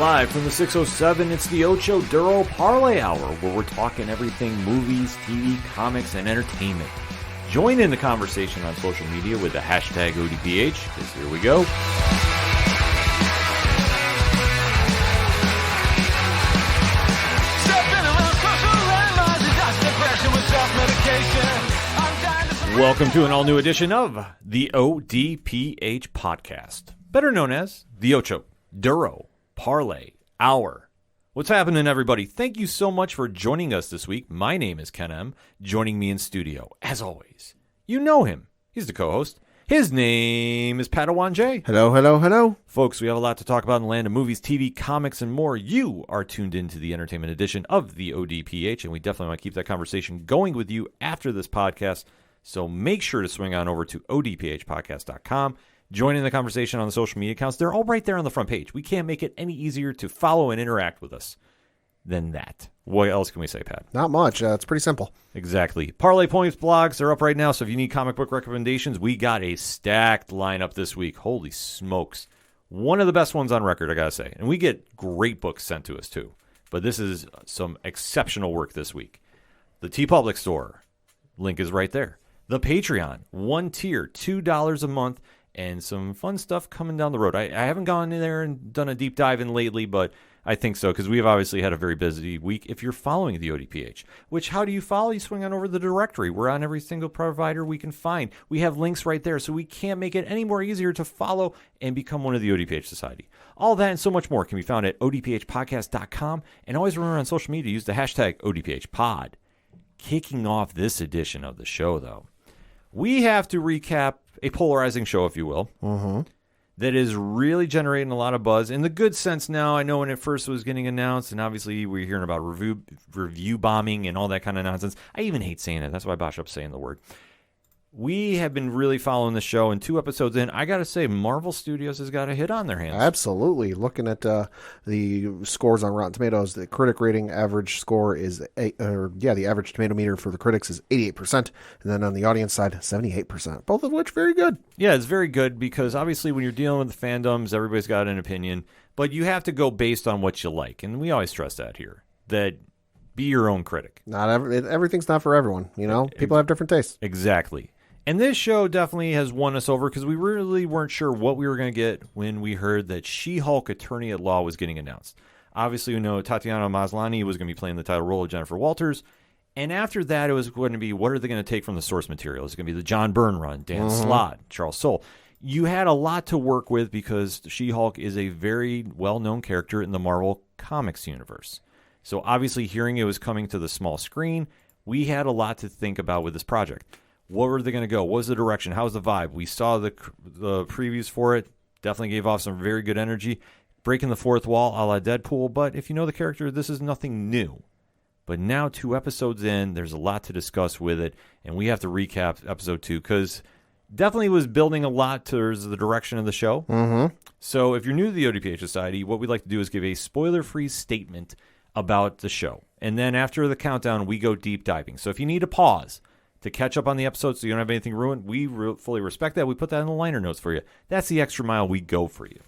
Live from the 607, it's the Ocho Duro Parlay Hour, where we're talking everything movies, TV, comics, and entertainment. Join in the conversation on social media with the hashtag ODPH, because here we go. Welcome to an all-new edition of the ODPH podcast, better known as the Ocho Duro Parlay Hour. What's happening, everybody? Thank you so much for joining us this week. My name is Ken M. Joining me in studio, as always, you know him. He's the co-host. His name is Padawan J. Hello, hello, hello. Folks, we have a lot to talk about in the land of movies, TV, comics, and more. You are tuned into the entertainment edition of the ODPH, and we definitely want to keep that conversation going with you after this podcast. So make sure to swing on over to odphpodcast.com. Join in the conversation on the social media accounts. They're all right there on the front page. We can't make it any easier to follow and interact with us than that. What else can we say, Pat? Not much. It's pretty simple. Exactly. Parlay Points blogs are up right now, so if you need comic book recommendations, we got a stacked lineup this week. Holy smokes. One of the best ones on record, I gotta say. And we get great books sent to us, too. But this is some exceptional work this week. The TeePublic store, link is right there. The Patreon, one tier, $2 a month, and some fun stuff coming down the road. I haven't gone in there and done a deep dive in lately, but I think so, because we've obviously had a very busy week. If you're following the ODPH, which how do you follow? You swing on over the directory. We're on every single provider we can find. We have links right there, so we can't make it any more easier to follow and become one of the ODPH Society. All that and so much more can be found at odphpodcast.com, and always remember on social media to use the hashtag ODPHpod. Kicking off this edition of the show, though, we have to recap a polarizing show, if you will, that is really generating a lot of buzz in the good sense now. I know when it first was getting announced, and obviously we're hearing about review bombing and all that kind of nonsense. I even hate saying it. That's why Bioshock's saying the word. We have been really following the show, and 2 episodes in, I got to say, Marvel Studios has got a hit on their hands. Absolutely. Looking at the scores on Rotten Tomatoes, the critic rating average score is, the average tomato meter for the critics is 88%, and then on the audience side, 78%, both of which very good. Yeah, it's very good because obviously when you're dealing with the fandoms, everybody's got an opinion, but you have to go based on what you like, and we always stress that here, that be your own critic. Everything's not for everyone, you know? People have different tastes. Exactly. And this show definitely has won us over because we really weren't sure what we were going to get when we heard that She-Hulk Attorney at Law was getting announced. Obviously, we know Tatiana Maslany was going to be playing the title role of Jennifer Walters. And after that, it was going to be, what are they going to take from the source material? Is it going to be the John Byrne run, Dan Slott, Charles Soule? You had a lot to work with because She-Hulk is a very well-known character in the Marvel Comics universe. So obviously, hearing it was coming to the small screen, we had a lot to think about with this project. What were they going to go? What was the direction? How was the vibe? We saw the previews for it. Definitely gave off some very good energy. Breaking the fourth wall a la Deadpool. But if you know the character, this is nothing new. But now 2 episodes in, there's a lot to discuss with it. And we have to recap episode 2 because definitely was building a lot towards the direction of the show. So if you're new to the ODPH Society, what we'd like to do is give a spoiler-free statement about the show. And then after the countdown, we go deep diving. So if you need a pause to catch up on the episode so you don't have anything ruined, we fully respect that. We put that in the liner notes for you. That's the extra mile we go for you.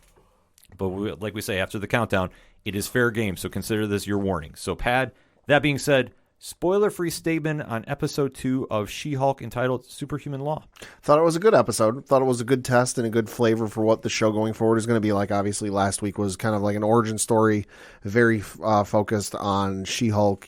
But like we say, after the countdown, it is fair game, so consider this your warning. So, Pad, that being said, spoiler-free statement on episode 2 of She-Hulk entitled Superhuman Law. Thought it was a good episode. Thought it was a good test and a good flavor for what the show going forward is going to be like. Obviously, last week was kind of like an origin story, very focused on She-Hulk,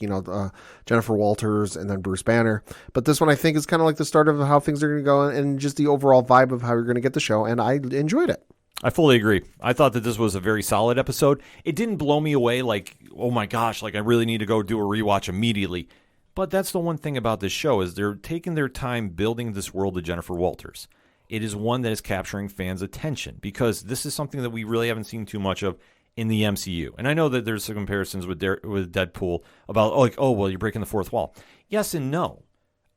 Jennifer Walters, and then Bruce Banner. But this one, I think, is kind of like the start of how things are going to go and just the overall vibe of how you're going to get the show, and I enjoyed it. I fully agree. I thought that this was a very solid episode. It didn't blow me away like, oh my gosh, like I really need to go do a rewatch immediately. But that's the one thing about this show is they're taking their time building this world of Jennifer Walters. It is one that is capturing fans' attention because this is something that we really haven't seen too much of in the MCU. And I know that there's some comparisons with Deadpool about, you're breaking the fourth wall. Yes and no.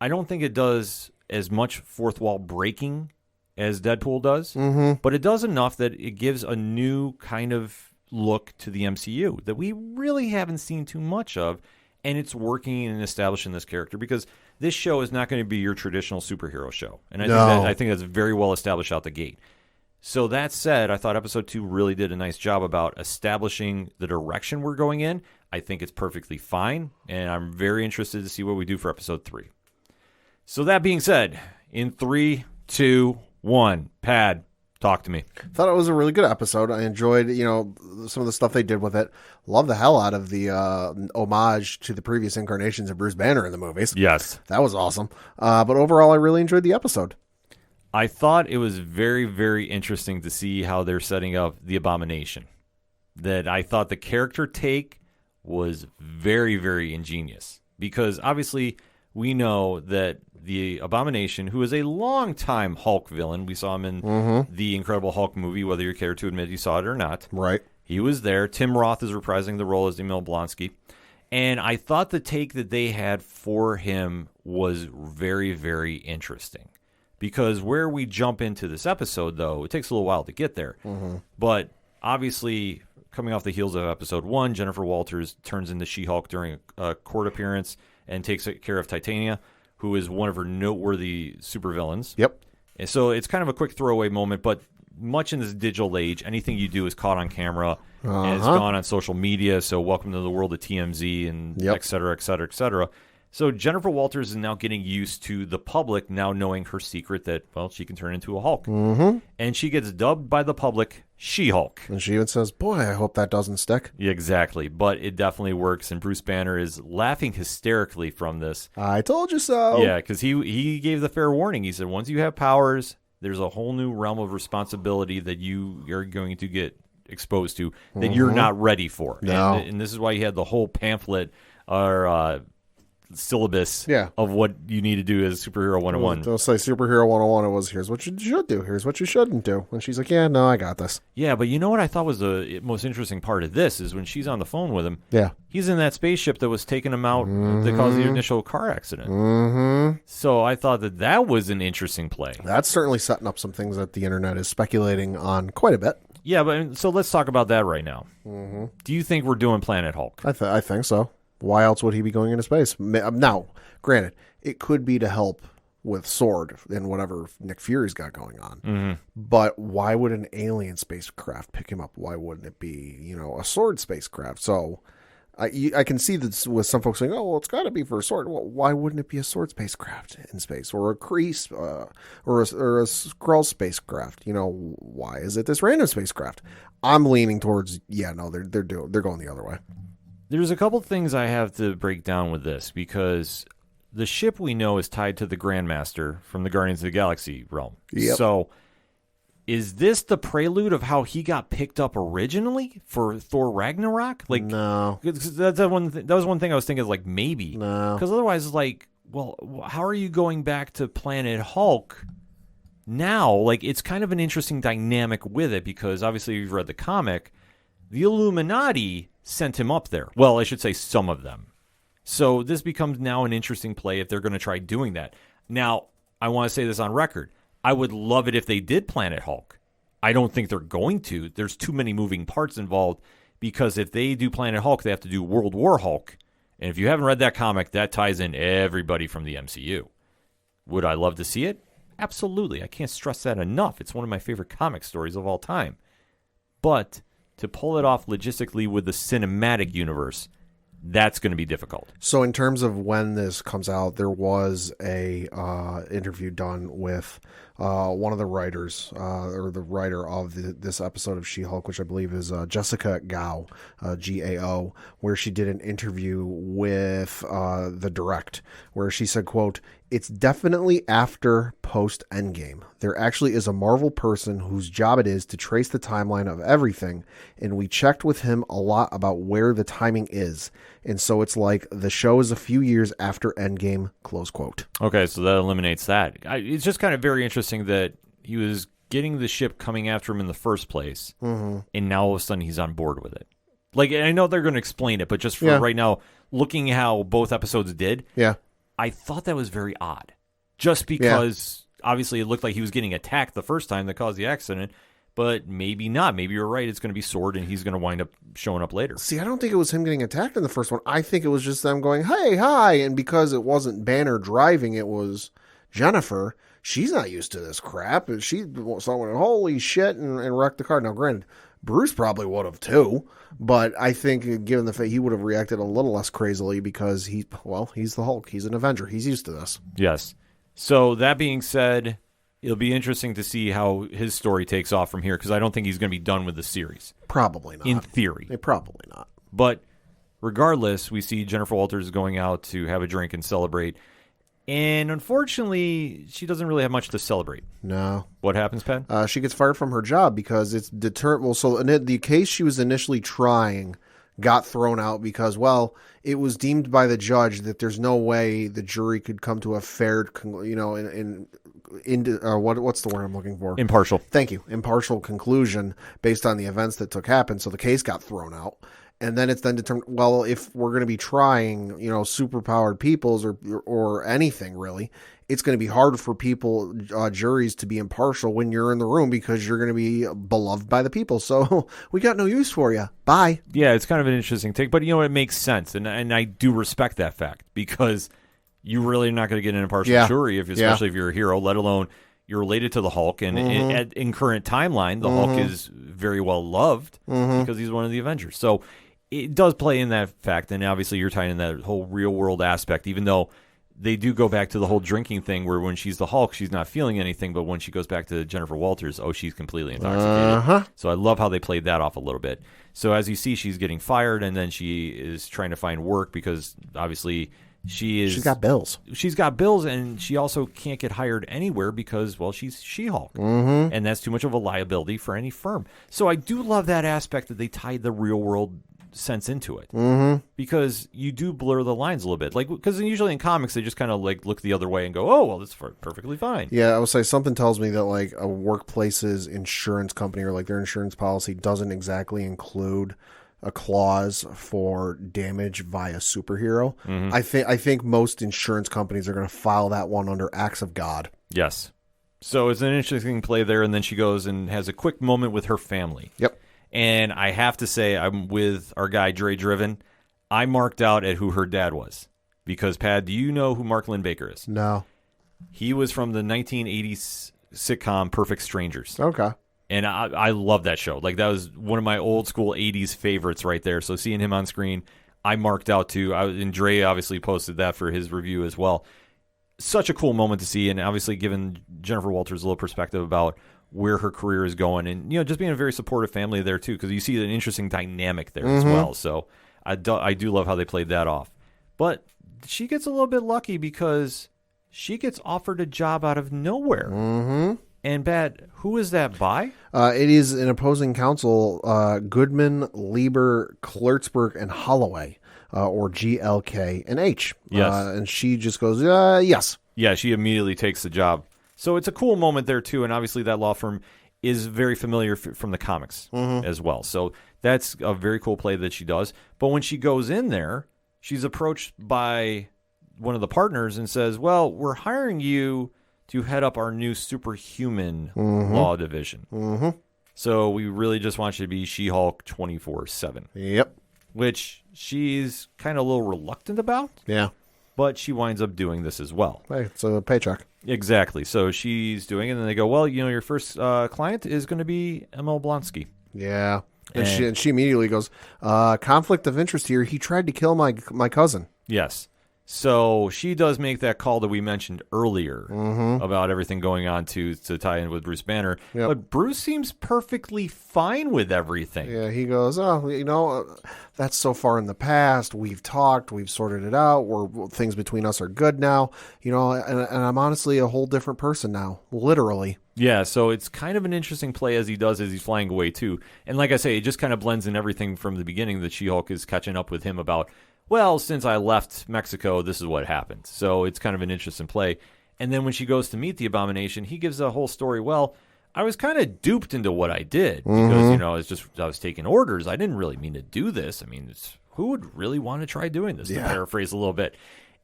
I don't think it does as much fourth wall breaking as Deadpool does, but it does enough that it gives a new kind of look to the MCU that we really haven't seen too much of, and it's working and establishing this character because this show is not going to be your traditional superhero show, and I think that's very well established out the gate. So that said, I thought episode 2 really did a nice job about establishing the direction we're going in. I think it's perfectly fine, and I'm very interested to see what we do for episode 3. So that being said, in 3, 2, 1, Pad, talk to me. Thought it was a really good episode. I enjoyed, some of the stuff they did with it. Love the hell out of the homage to the previous incarnations of Bruce Banner in the movies. Yes. That was awesome. But overall, I really enjoyed the episode. I thought it was very, very interesting to see how they're setting up the Abomination. That I thought the character take was very, very ingenious. Because obviously we know that the Abomination, who is a long-time Hulk villain, we saw him in the Incredible Hulk movie, whether you care to admit you saw it or not. Right. He was there. Tim Roth is reprising the role as Emil Blonsky. And I thought the take that they had for him was very, very interesting. Because where we jump into this episode, though, it takes a little while to get there. But obviously, coming off the heels of episode 1, Jennifer Walters turns into She-Hulk during a court appearance and takes care of Titania, who is one of her noteworthy supervillains. Yep. And so it's kind of a quick throwaway moment, but much in this digital age, anything you do is caught on camera and it's gone on social media. So welcome to the world of TMZ and et cetera, et cetera, et cetera. So Jennifer Walters is now getting used to the public now knowing her secret that, well, she can turn into a Hulk. And she gets dubbed by the public She-Hulk. And she even says, boy, I hope that doesn't stick. Yeah, exactly. But it definitely works. And Bruce Banner is laughing hysterically from this. I told you so. Yeah, because he gave the fair warning. He said, once you have powers, there's a whole new realm of responsibility that you are going to get exposed to that you're not ready for. No. And this is why you had the whole pamphlet or syllabus of what you need to do as Superhero 101. They'll say Superhero 101. It was, here's what you should do. Here's what you shouldn't do. And she's like, yeah, no, I got this. Yeah, but you know what I thought was the most interesting part of this is when she's on the phone with him. Yeah. He's in that spaceship that was taking him out that caused the initial car accident. So I thought that was an interesting play. That's certainly setting up some things that the internet is speculating on quite a bit. Yeah, but so let's talk about that right now. Do you think we're doing Planet Hulk? I think so. Why else would he be going into space? Now, granted, it could be to help with Sword and whatever Nick Fury's got going on. But why would an alien spacecraft pick him up? Why wouldn't it be, a Sword spacecraft? So I can see this with some folks saying, oh, well, it's got to be for a Sword. Well, why wouldn't it be a Sword spacecraft in space or a Kree or a Skrull spacecraft? Why is it this random spacecraft? I'm leaning towards, they're going the other way. There's a couple things I have to break down with this because the ship we know is tied to the Grandmaster from the Guardians of the Galaxy realm. Yep. So is this the prelude of how he got picked up originally for Thor Ragnarok? Like, no. That was one thing I was thinking, like, maybe. No. Because otherwise, it's like, well, how are you going back to Planet Hulk now? Like, it's kind of an interesting dynamic with it because obviously you've read the comic. The Illuminati sent him up there. Well, I should say some of them. So this becomes now an interesting play if they're going to try doing that. Now, I want to say this on record. I would love it if they did Planet Hulk. I don't think they're going to. There's too many moving parts involved because if they do Planet Hulk, they have to do World War Hulk. And if you haven't read that comic, that ties in everybody from the MCU. Would I love to see it? Absolutely. I can't stress that enough. It's one of my favorite comic stories of all time. But to pull it off logistically with the cinematic universe, that's going to be difficult. So in terms of when this comes out, there was a interview done with one of the writers, or the writer of this episode of She-Hulk, which I believe is Jessica Gao, Gao, where she did an interview with the Direct, where she said, quote, "It's definitely after post-Endgame. There actually is a Marvel person whose job it is to trace the timeline of everything, and we checked with him a lot about where the timing is. And so it's like the show is a few years after Endgame," close quote. Okay, so that eliminates that. It's just kind of very interesting that he was getting the ship coming after him in the first place, and now all of a sudden he's on board with it. Like, I know they're going to explain it, but just for right now, looking how both episodes did, I thought that was very odd. Just because, obviously, it looked like he was getting attacked the first time that caused the accident, but maybe not. Maybe you're right. It's going to be Sword, and he's going to wind up showing up later. See, I don't think it was him getting attacked in the first one. I think it was just them going, hey, hi, and because it wasn't Banner driving, it was Jennifer. she's not used to this crap. And she went, holy shit, and wrecked the car. Now, granted, Bruce probably would have too, but I think given the fact he would have reacted a little less crazily because he's the Hulk. He's an Avenger. He's used to this. Yes. So that being said, it'll be interesting to see how his story takes off from here because I don't think he's going to be done with the series. Probably not. In theory. Probably not. But regardless, we see Jennifer Walters going out to have a drink and celebrate. And unfortunately, she doesn't really have much to celebrate. No. What happens, Pat? She gets fired from her job because it's deterrent. Well, so the case she was initially trying got thrown out because, well, it was deemed by the judge that there's no way the jury could come to a fair, what's the word I'm looking for? Impartial. Thank you. Impartial conclusion based on the events that took happen. So the case got thrown out. And then it's then determined, well, if we're going to be trying, superpowered peoples or anything really, it's going to be hard for juries to be impartial when you're in the room because you're going to be beloved by the people. So we got no use for you. Bye. Yeah, it's kind of an interesting take, but it makes sense. And I do respect that fact because you really are not going to get an impartial jury, especially if you're a hero, let alone you're related to the Hulk. And in current timeline, the Hulk is very well loved because he's one of the Avengers. So it does play in that fact, and obviously you're tying in that whole real-world aspect, even though they do go back to the whole drinking thing where when she's the Hulk, she's not feeling anything, but when she goes back to Jennifer Walters, she's completely intoxicated. So I love how they played that off a little bit. So as you see, she's getting fired, and then she is trying to find work because obviously she's got bills. She's got bills, and she also can't get hired anywhere because, well, she's She-Hulk, and that's too much of a liability for any firm. So I do love that aspect that they tied the real-world sense into it because you do blur the lines a little bit, because usually in comics they just kind of look the other way and go, oh well, that's perfectly fine. Yeah, I would say something tells me that a workplace's insurance company or their insurance policy doesn't exactly include a clause for damage via superhero. I think most insurance companies are going to file that one under acts of God. Yes. So it's an interesting play there, and then she goes and has a quick moment with her family. Yep. And I have to say, I'm with our guy, Dre Driven. I marked out at who her dad was. Because, Pat, do you know who Mark Lynn-Baker is? No. He was from the 1980s sitcom Perfect Strangers. Okay. And I love that show. That was one of my old school 80s favorites right there. So seeing him on screen, I marked out too. And Dre obviously posted that for his review as well. Such a cool moment to see, and obviously giving Jennifer Walters a little perspective about where her career is going, and just being a very supportive family there too, because you see an interesting dynamic there as well. So I do love how they played that off. But she gets a little bit lucky because she gets offered a job out of nowhere. And Pat, who is that by? It is an opposing counsel, Goodman, Lieber, Klertzberg, and Holloway, or GLK and H. Yes. And she just goes, yes. Yeah, she immediately takes the job. So it's a cool moment there, too, and obviously that law firm is very familiar from the comics as well. So that's a very cool play that she does. But when she goes in there, she's approached by one of the partners and says, well, we're hiring you to head up our new superhuman law division. So we really just want you to be She-Hulk 24/7. Yep. Which she's kind of a little reluctant about. Yeah. But she winds up doing this as well. Hey, it's a paycheck. Exactly. So she's doing it, and then they go, well, your first client is going to be Emil Blonsky. Yeah. And she immediately goes, conflict of interest here. He tried to kill my cousin. Yes. So she does make that call that we mentioned earlier about everything going on to tie in with Bruce Banner. Yep. But Bruce seems perfectly fine with everything. Yeah, he goes, that's so far in the past. We've talked. We've sorted it out. Things between us are good now. And I'm honestly a whole different person now, literally. Yeah, so it's kind of an interesting play as he's flying away, too. And like I say, it just kind of blends in everything from the beginning that She-Hulk is catching up with him about, well, since I left Mexico, this is what happened. So it's kind of an interesting play. And then when she goes to meet the Abomination, he gives a whole story. Well, I was kind of duped into what I did because, I was taking orders. I didn't really mean to do this. I mean, who would really want to try doing this, to paraphrase a little bit.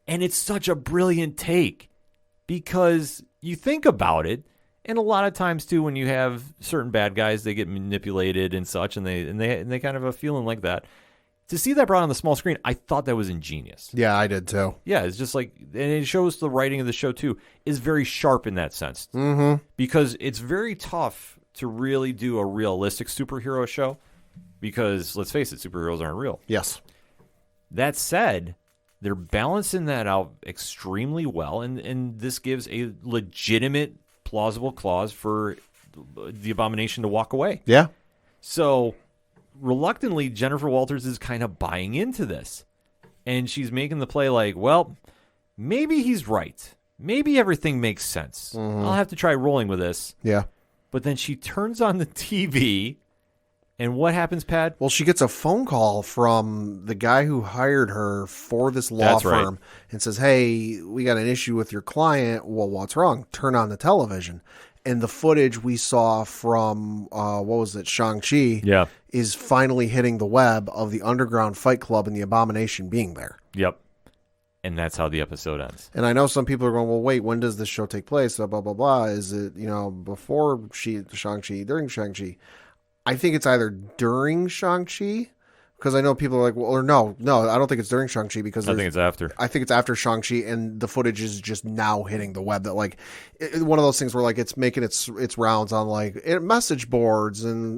And it's such a brilliant take because you think about it, and a lot of times, too, when you have certain bad guys, they get manipulated and such, and they kind of have a feeling like that. to see that brought on the small screen, I thought that was ingenious. Yeah, I did too. Yeah, it's just like, and it shows the writing of the show too is very sharp in that sense. Mm-hmm. Because it's very tough to really do a realistic superhero show because, let's face it, superheroes aren't real. Yes. That said, they're balancing that out extremely well, and this gives a legitimate, plausible clause for the Abomination to walk away. Yeah. So, reluctantly, Jennifer Walters is kind of buying into this. And she's making the play like, well, maybe he's right. Maybe everything makes sense. I'll have to try rolling with this. Yeah. But then she turns on the TV, and what happens, Pat? Well, she gets a phone call from the guy who hired her for this law That's right. firm and says, hey, we got an issue with your client. Well, what's wrong? Turn on the television. And the footage we saw from, what was it, Shang-Chi, Yeah. is finally hitting the web of the underground fight club and the Abomination being there. Yep. And that's how the episode ends. And I know some people are going, well, wait, when does this show take place? Blah, blah, blah. Is it, before Shang-Chi, during Shang-Chi? I think it's either during Shang-Chi, because I know people are like, well, or no, I don't think it's during Shang-Chi because I think it's after. I think it's after Shang-Chi, and the footage is just now hitting the web. That like one of those things where like it's making its rounds on like message boards and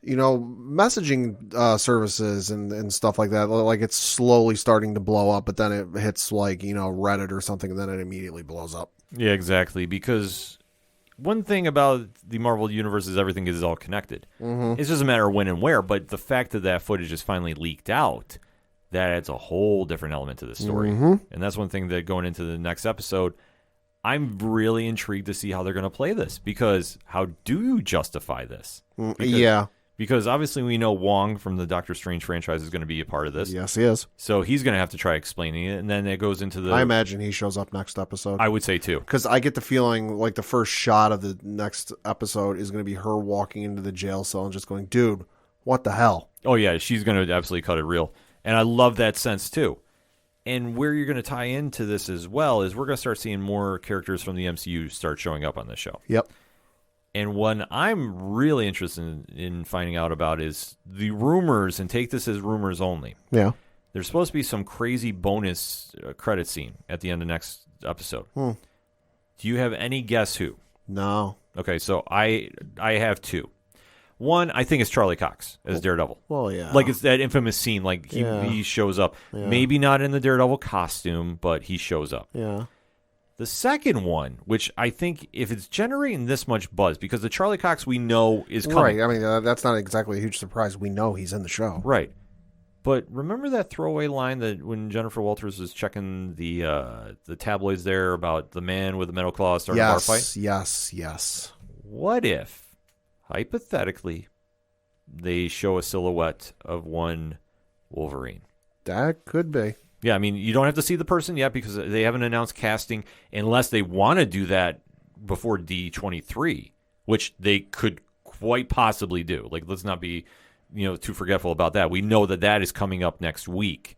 messaging services and stuff like that. Like it's slowly starting to blow up, but then it hits like Reddit or something, and then it immediately blows up. Yeah, exactly. Because one thing about the Marvel Universe is everything is all connected. Mm-hmm. It's just a matter of when and where, but the fact that footage is finally leaked out, that adds a whole different element to the story. Mm-hmm. And that's one thing that going into the next episode, I'm really intrigued to see how they're going to play this, because how do you justify this? Because obviously we know Wong from the Doctor Strange franchise is going to be a part of this. Yes, he is. So he's going to have to try explaining it, and then it goes into the... I imagine he shows up next episode. I would say too. Because I get the feeling like the first shot of the next episode is going to be her walking into the jail cell and just going, dude, what the hell? Oh, yeah, she's going to absolutely cut it real. And I love that sense too. And where you're going to tie into this as well is we're going to start seeing more characters from the MCU start showing up on this show. Yep. And what I'm really interested in finding out about is the rumors, and take this as rumors only. Yeah. There's supposed to be some crazy bonus credit scene at the end of next episode. Do you have any guess who? No. Okay, so I have two. One, I think it's Charlie Cox as Daredevil. Well, yeah. Like it's that infamous scene, like he shows up. Yeah. Maybe not in the Daredevil costume, but he shows up. Yeah. The second one, which I think if it's generating this much buzz, because the Charlie Cox we know is coming. Right. I mean, that's not exactly a huge surprise. We know he's in the show. Right. But remember that throwaway line that when Jennifer Walters was checking the tabloids there about the man with the metal claw starting a bar fight? Yes. What if, hypothetically, they show a silhouette of one Wolverine? That could be. Yeah, I mean, you don't have to see the person yet because they haven't announced casting unless they want to do that before D23, which they could quite possibly do. Like, let's not be, too forgetful about that. We know that is coming up next week.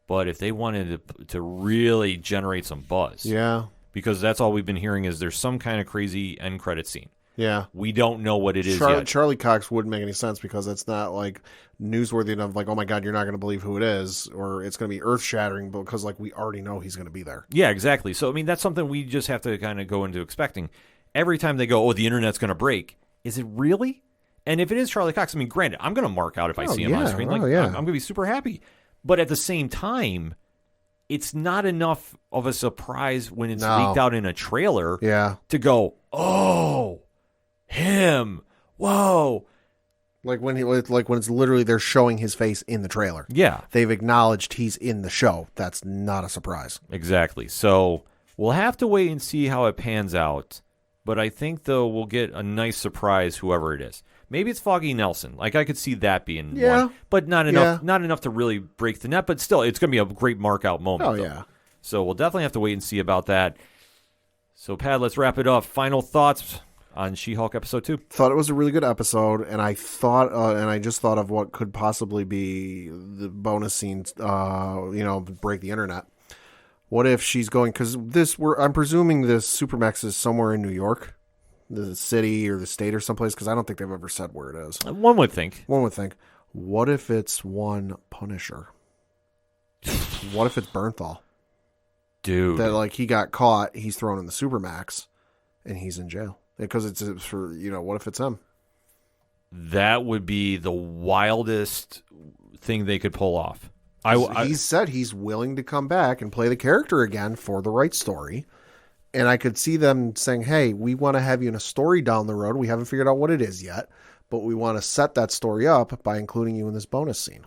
But if they wanted to really generate some buzz. Yeah. Because that's all we've been hearing is there's some kind of crazy end credit scene. Yeah. We don't know what it is yet. Charlie Cox wouldn't make any sense because it's not like newsworthy enough, like, oh my God, you're not going to believe who it is, or it's going to be earth shattering because like we already know he's going to be there. Yeah, exactly. So I mean that's something we just have to kind of go into expecting. Every time they go, oh, the internet's going to break. Is it really? And if it is Charlie Cox, I mean, granted, I'm going to mark out if I see him on screen. Like, I'm going to be super happy. But at the same time, it's not enough of a surprise when it's leaked out in a trailer to go, oh, him, whoa. Like when it's literally they're showing his face in the trailer. Yeah. They've acknowledged he's in the show. That's not a surprise. Exactly. So we'll have to wait and see how it pans out. But I think, though, we'll get a nice surprise, whoever it is. Maybe it's Foggy Nelson. Like, I could see that being one. But not enough to really break the net. But still, it's going to be a great mark-out moment. Oh, yeah. So we'll definitely have to wait and see about that. So, Pat, let's wrap it up. Final thoughts on She-Hulk Episode 2. Thought it was a really good episode, and I thought, and I just thought of what could possibly be the bonus scenes, break the internet. What if she's going, because I'm presuming this Supermax is somewhere in New York, the city or the state or someplace, because I don't think they've ever said where it is. One would think. What if it's one Punisher? What if it's Bernthal? Dude. That, like, he got caught, he's thrown in the Supermax, and he's in jail. Because it's for, what if it's him? That would be the wildest thing they could pull off. He said he's willing to come back and play the character again for the right story. And I could see them saying, hey, we want to have you in a story down the road. We haven't figured out what it is yet, but we want to set that story up by including you in this bonus scene.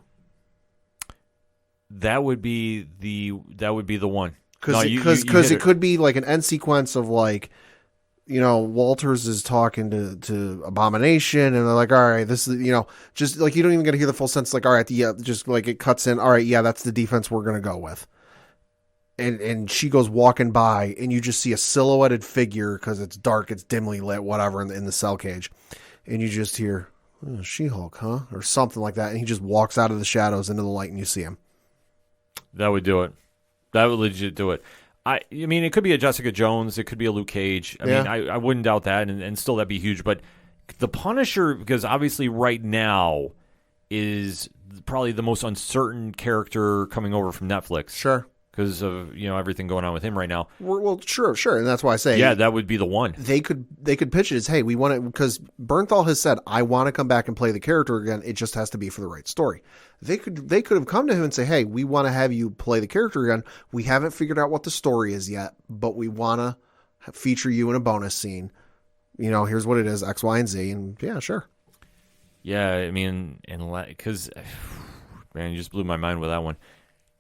That would be the one. Because it could be like an end sequence of, like, Walters is talking to Abomination, and they're like, all right, this is, just like, you don't even get to hear the full sense, like, all right, yeah, just like it cuts in, all right, yeah, that's the defense we're going to go with. And she goes walking by, and you just see a silhouetted figure, because it's dark, it's dimly lit, whatever, in the cell cage. And you just hear, oh, She-Hulk, huh? Or something like that. And he just walks out of the shadows into the light, and you see him. That would do it. That would legit do it. I mean, it could be a Jessica Jones. It could be a Luke Cage. I mean, I wouldn't doubt that, and still that'd be huge. But the Punisher, because obviously right now is probably the most uncertain character coming over from Netflix. Sure. Because of everything going on with him right now. Well, sure, and that's why I say that would be the one. They could pitch it as, hey, we want it, because Bernthal has said, I want to come back and play the character again. It just has to be for the right story. They could have come to him and say, hey, we want to have you play the character again. We haven't figured out what the story is yet, but we want to feature you in a bonus scene. Here's what it is, X, Y, and Z, and yeah, sure. Yeah, I mean, because man, you just blew my mind with that one.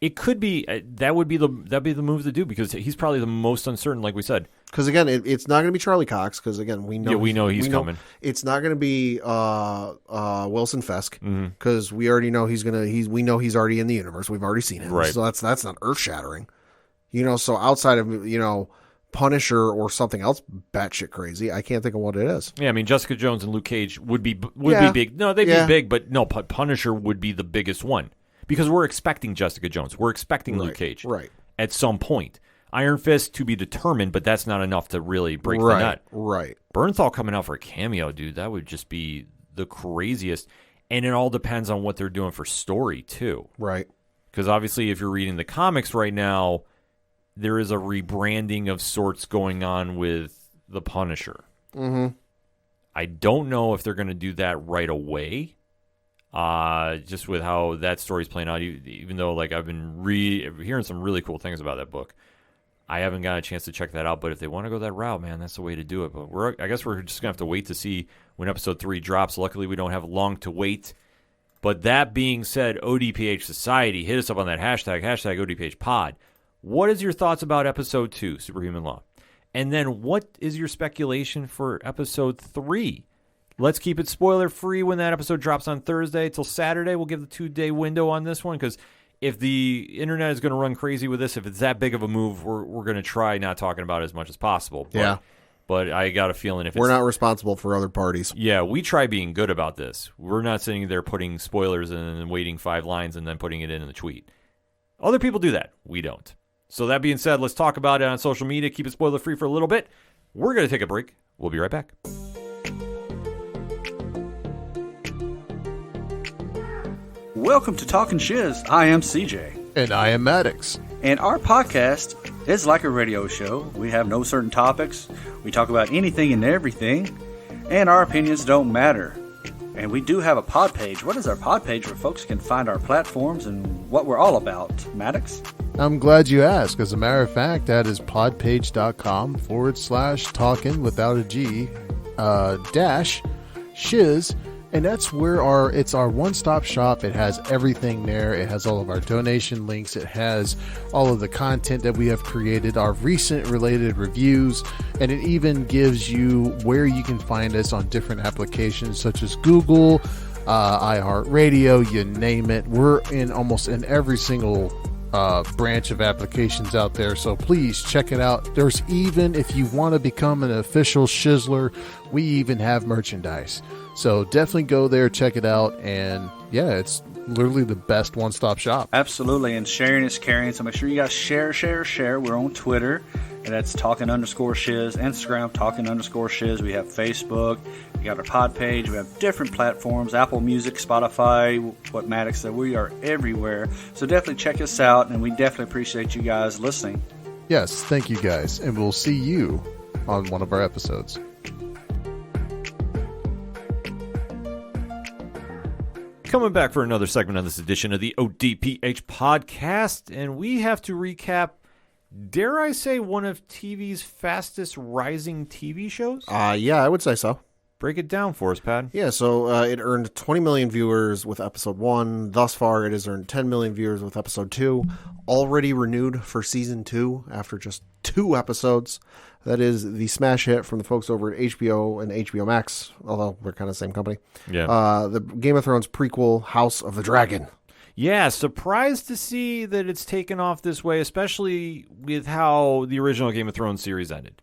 It could be that'd be the move to do, because he's probably the most uncertain, like we said. Because again, it's not going to be Charlie Cox, because again we know he's coming. It's not going to be Wilson Fisk, because we already know we know he's already in the universe. We've already seen him, right? So that's not earth shattering, So outside of Punisher or something else batshit crazy, I can't think of what it is. Yeah, I mean Jessica Jones and Luke Cage would be big. No, they'd be big, but no, Punisher would be the biggest one. Because we're expecting Jessica Jones. We're expecting Luke Cage. Right. At some point. Iron Fist to be determined, but that's not enough to really break the nut. Right. Bernthal coming out for a cameo, dude, that would just be the craziest. And it all depends on what they're doing for story, too. Right. Because obviously, if you're reading the comics right now, there is a rebranding of sorts going on with the Punisher. Mm-hmm. I don't know if they're going to do that right away. Just with how that story's playing out, even though like I've been hearing some really cool things about that book, I haven't got a chance to check that out. But if they want to go that route, man, that's the way to do it. But I guess we're just gonna have to wait to see when episode 3 drops. Luckily, we don't have long to wait. But that being said, ODPH Society, hit us up on that hashtag ODPH Pod. What is your thoughts about episode 2, Superhuman Law? And then what is your speculation for episode 3? Let's keep it spoiler-free when that episode drops on Thursday till Saturday. We'll give the 2-day window on this one, because if the internet is going to run crazy with this, if it's that big of a move, we're going to try not talking about it as much as possible. But I got a feeling if we're not responsible for other parties. Yeah, we try being good about this. We're not sitting there putting spoilers in and waiting 5 lines and then putting it in the tweet. Other people do that. We don't. So that being said, let's talk about it on social media. Keep it spoiler-free for a little bit. We're going to take a break. We'll be right back. Welcome to Talkin Shiz. I am CJ. And I am Maddox. And our podcast is like a radio show. We have no certain topics. We talk about anything and everything. And our opinions don't matter. And we do have a pod page. What is our pod page where folks can find our platforms and what we're all about? Maddox? I'm glad you asked. As a matter of fact, that is podpage.com/talkin without a G dash shiz. And that's where it's our one-stop shop. It has everything there. It has all of our donation links. It has all of the content that we have created, our recent related reviews, and it even gives you where you can find us on different applications such as Google, iHeartRadio, you name it. We're in almost in every single branch of applications out there, so please check it out. There's even, if you want to become an official Shizzler, we even have merchandise. So definitely go there, check it out, and yeah, it's literally the best one-stop shop. Absolutely, and sharing is caring, so make sure you guys share. We're on Twitter, and that's Talkin_Shiz, Instagram, Talkin_Shiz. We have Facebook, We got our pod page. We have different platforms, Apple Music, Spotify, what Maddox said. We are everywhere. So definitely check us out, and we definitely appreciate you guys listening. Yes, thank you guys, and we'll see you on one of our episodes. Coming back for another segment of this edition of the ODPH podcast, and we have to recap, dare I say, one of TV's fastest rising TV shows? Yeah, I would say so. Break it down for us, Pat. Yeah, so it earned 20 million viewers with episode 1. Thus far, it has earned 10 million viewers with episode 2. Already renewed for season 2 after just 2 episodes. That is the smash hit from the folks over at HBO and HBO Max, although we're kind of the same company. Yeah. The Game of Thrones prequel, House of the Dragon. Yeah, surprised to see that it's taken off this way, especially with how the original Game of Thrones series ended.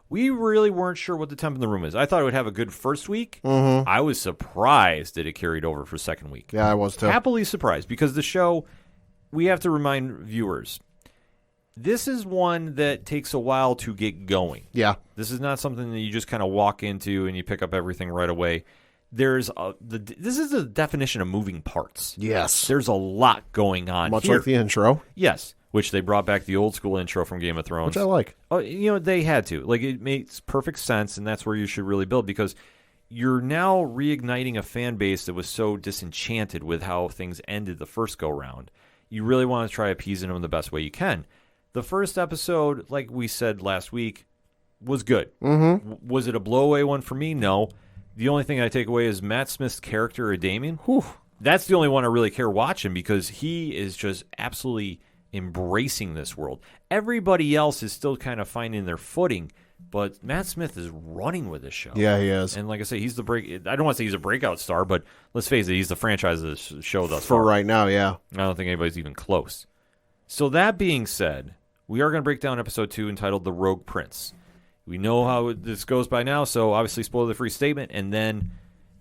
We really weren't sure what the temp in the room is. I thought it would have a good first week. Mm-hmm. I was surprised that it carried over for second week. Yeah, I was too. Happily surprised, because the show, we have to remind viewers, this is one that takes a while to get going. Yeah. This is not something that you just kind of walk into and you pick up everything right away. This is the definition of moving parts. Yes. There's a lot going on Much here. like the intro. Yes, which they brought back the old school intro from Game of Thrones. Which I like. Oh, they had to. Like, it makes perfect sense, and that's where you should really build, because you're now reigniting a fan base that was so disenchanted with how things ended the first go-round. You really want to try appeasing them the best way you can. The first episode, like we said last week, was good. Mm-hmm. Was it a blowaway one for me? No. The only thing I take away is Matt Smith's character of Damien. Whew. That's the only one I really care watching, because he is just absolutely embracing this world. Everybody else is still kind of finding their footing, but Matt Smith is running with this show. Yeah, he is. And like I say, he's the I don't want to say he's a breakout star, but let's face it, he's the franchise of this show thus For far. right now, yeah. I don't think anybody's even close. So that being said, we are going to break down episode 2 entitled The Rogue Prince. We know how this goes by now, so obviously spoiler-free statement, and then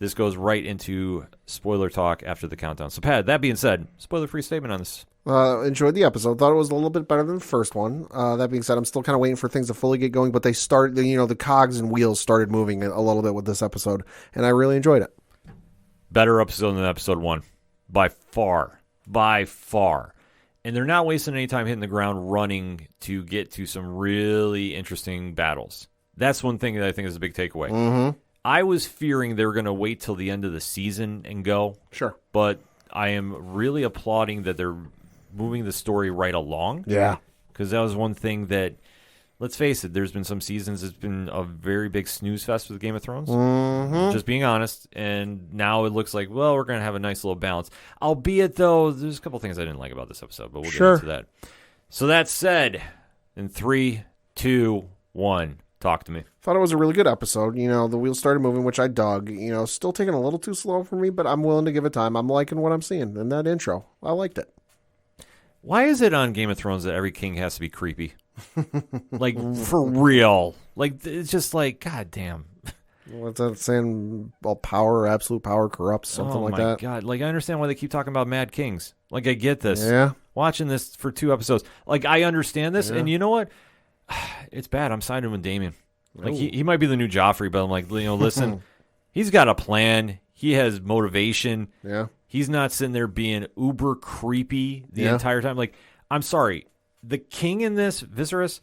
this goes right into spoiler talk after the countdown. So, Pat, that being said, spoiler-free statement on this. Enjoyed the episode. Thought it was a little bit better than the first one. That being said, I'm still kind of waiting for things to fully get going, but they started, the cogs and wheels started moving a little bit with this episode, and I really enjoyed it. Better episode than episode 1. By far. By far. And they're not wasting any time hitting the ground running to get to some really interesting battles. That's one thing that I think is a big takeaway. Mm-hmm. I was fearing they were going to wait till the end of the season and go. Sure. But I am really applauding that they're moving the story right along. Yeah. Because that was one thing that, let's face it, there's been some seasons it's been a very big snooze fest with Game of Thrones. Mm-hmm. Just being honest. And now it looks like, well, we're going to have a nice little balance. Albeit, though, there's a couple things I didn't like about this episode, but we'll get into that. So that said, in 3, 2, 1, talk to me. Thought it was a really good episode. The wheels started moving, which I dug. Still taking a little too slow for me, but I'm willing to give it time. I'm liking what I'm seeing in that intro. I liked it. Why is it on Game of Thrones that every king has to be creepy? Like, for real. Like, it's just like, God damn. What's that saying? Well, power, absolute power corrupts, something like that. Oh, my God. Like, I understand why they keep talking about Mad Kings. Like, I get this. Yeah. Watching this for 2 episodes. Like, I understand this, Yeah. and you know what? It's bad. I'm siding with Damien. Like, he might be the new Joffrey, but I'm like, listen, he's got a plan. He has motivation. Yeah. He's not sitting there being uber creepy the entire time. Like, I'm sorry. The king in this, Viserys,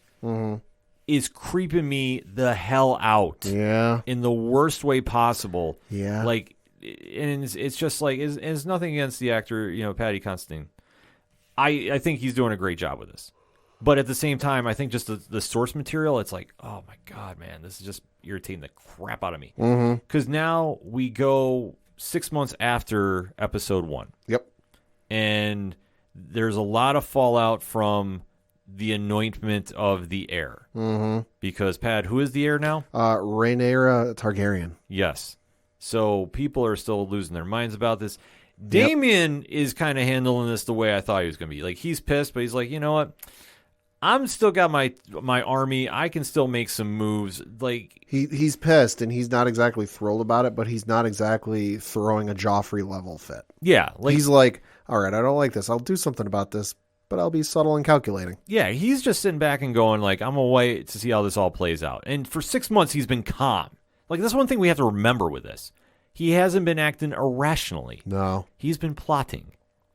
is creeping me the hell out. Yeah. In the worst way possible. Yeah. Like, and it's just like, it's nothing against the actor, Paddy Considine. I think he's doing a great job with this. But at the same time, I think just the source material, it's like, oh my God, man, this is just irritating the crap out of me. Because now we go 6 months after episode 1. Yep. And there's a lot of fallout from the anointment of the heir. Because, Pat, who is the heir now? Rhaenyra Targaryen. Yes. So people are still losing their minds about this. Damien is kind of handling this the way I thought he was going to be. Like, he's pissed, but he's like, you know what? I'm still got my army. I can still make some moves. Like, he's pissed, and he's not exactly thrilled about it, but he's not exactly throwing a Joffrey level fit. Yeah. Like, he's like, all right, I don't like this. I'll do something about this, but I'll be subtle and calculating. Yeah, he's just sitting back and going, like, I'm going to wait to see how this all plays out. And for 6 months, he's been calm. Like, that's one thing we have to remember with this. He hasn't been acting irrationally. No. He's been plotting,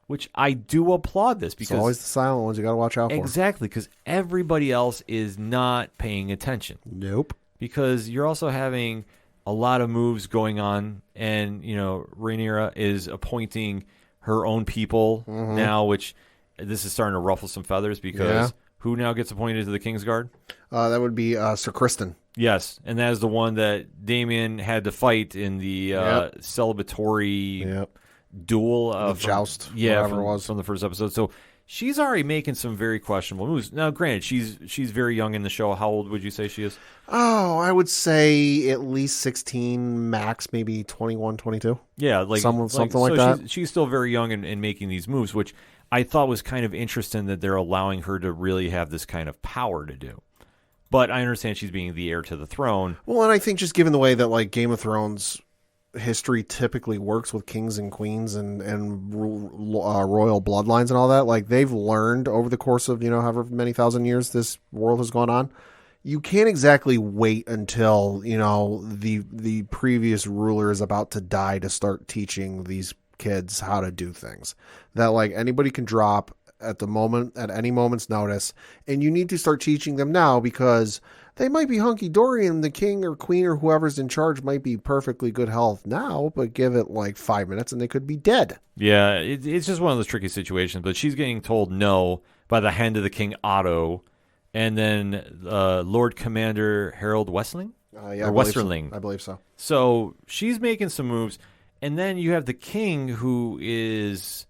which I do applaud this because It's always the silent ones you got to watch out for. Exactly, because everybody else is not paying attention. Nope. Because you're also having a lot of moves going on, and, Rhaenyra is appointing her own people now, which this is starting to ruffle some feathers because who now gets appointed to the Kingsguard? That would be Sir Kristen. Yes, and that is the one that Damien had to fight in the celebratory duel of joust, whatever it was from the first episode. So she's already making some very questionable moves. Now, granted, she's very young in the show. How old would you say she is? Oh, I would say at least 16, max maybe 21, 22. Yeah, something so like that. She's still very young in making these moves, which I thought was kind of interesting that they're allowing her to really have this kind of power to do. But I understand she's being the heir to the throne. Well, and I think just given the way that like Game of Thrones history typically works with kings and queens and royal bloodlines and all that, like they've learned over the course of however many thousand years this world has gone on. You can't exactly wait until the previous ruler is about to die to start teaching these kids how to do things that like anybody can drop at any moment's notice, and you need to start teaching them now because they might be hunky-dory and the king or queen or whoever's in charge might be perfectly good health now, but give it like 5 minutes and they could be dead. Yeah, it's just one of those tricky situations, but she's getting told no by the hand of the King Otto, and then Lord Commander Harold Westling? Or Westerling. I believe so. So she's making some moves, and then you have the king who is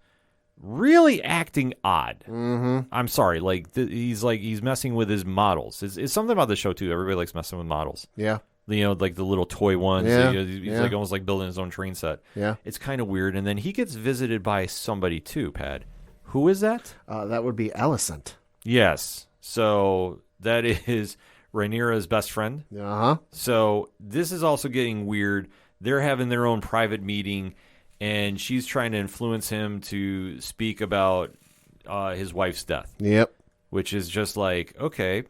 really acting odd. Mm-hmm. I'm sorry, he's messing with his models. It's something about the show too. Everybody likes messing with models. Yeah. Like the little toy ones. Yeah. He's like almost like building his own train set. Yeah. It's kind of weird. And then he gets visited by somebody too, Pad. Who is that? That would be Alicent. Yes. So that is Rhaenyra's best friend. Uh-huh. So this is also getting weird. They're having their own private meeting, and she's trying to influence him to speak about his wife's death. Yep. Which is just like, okay.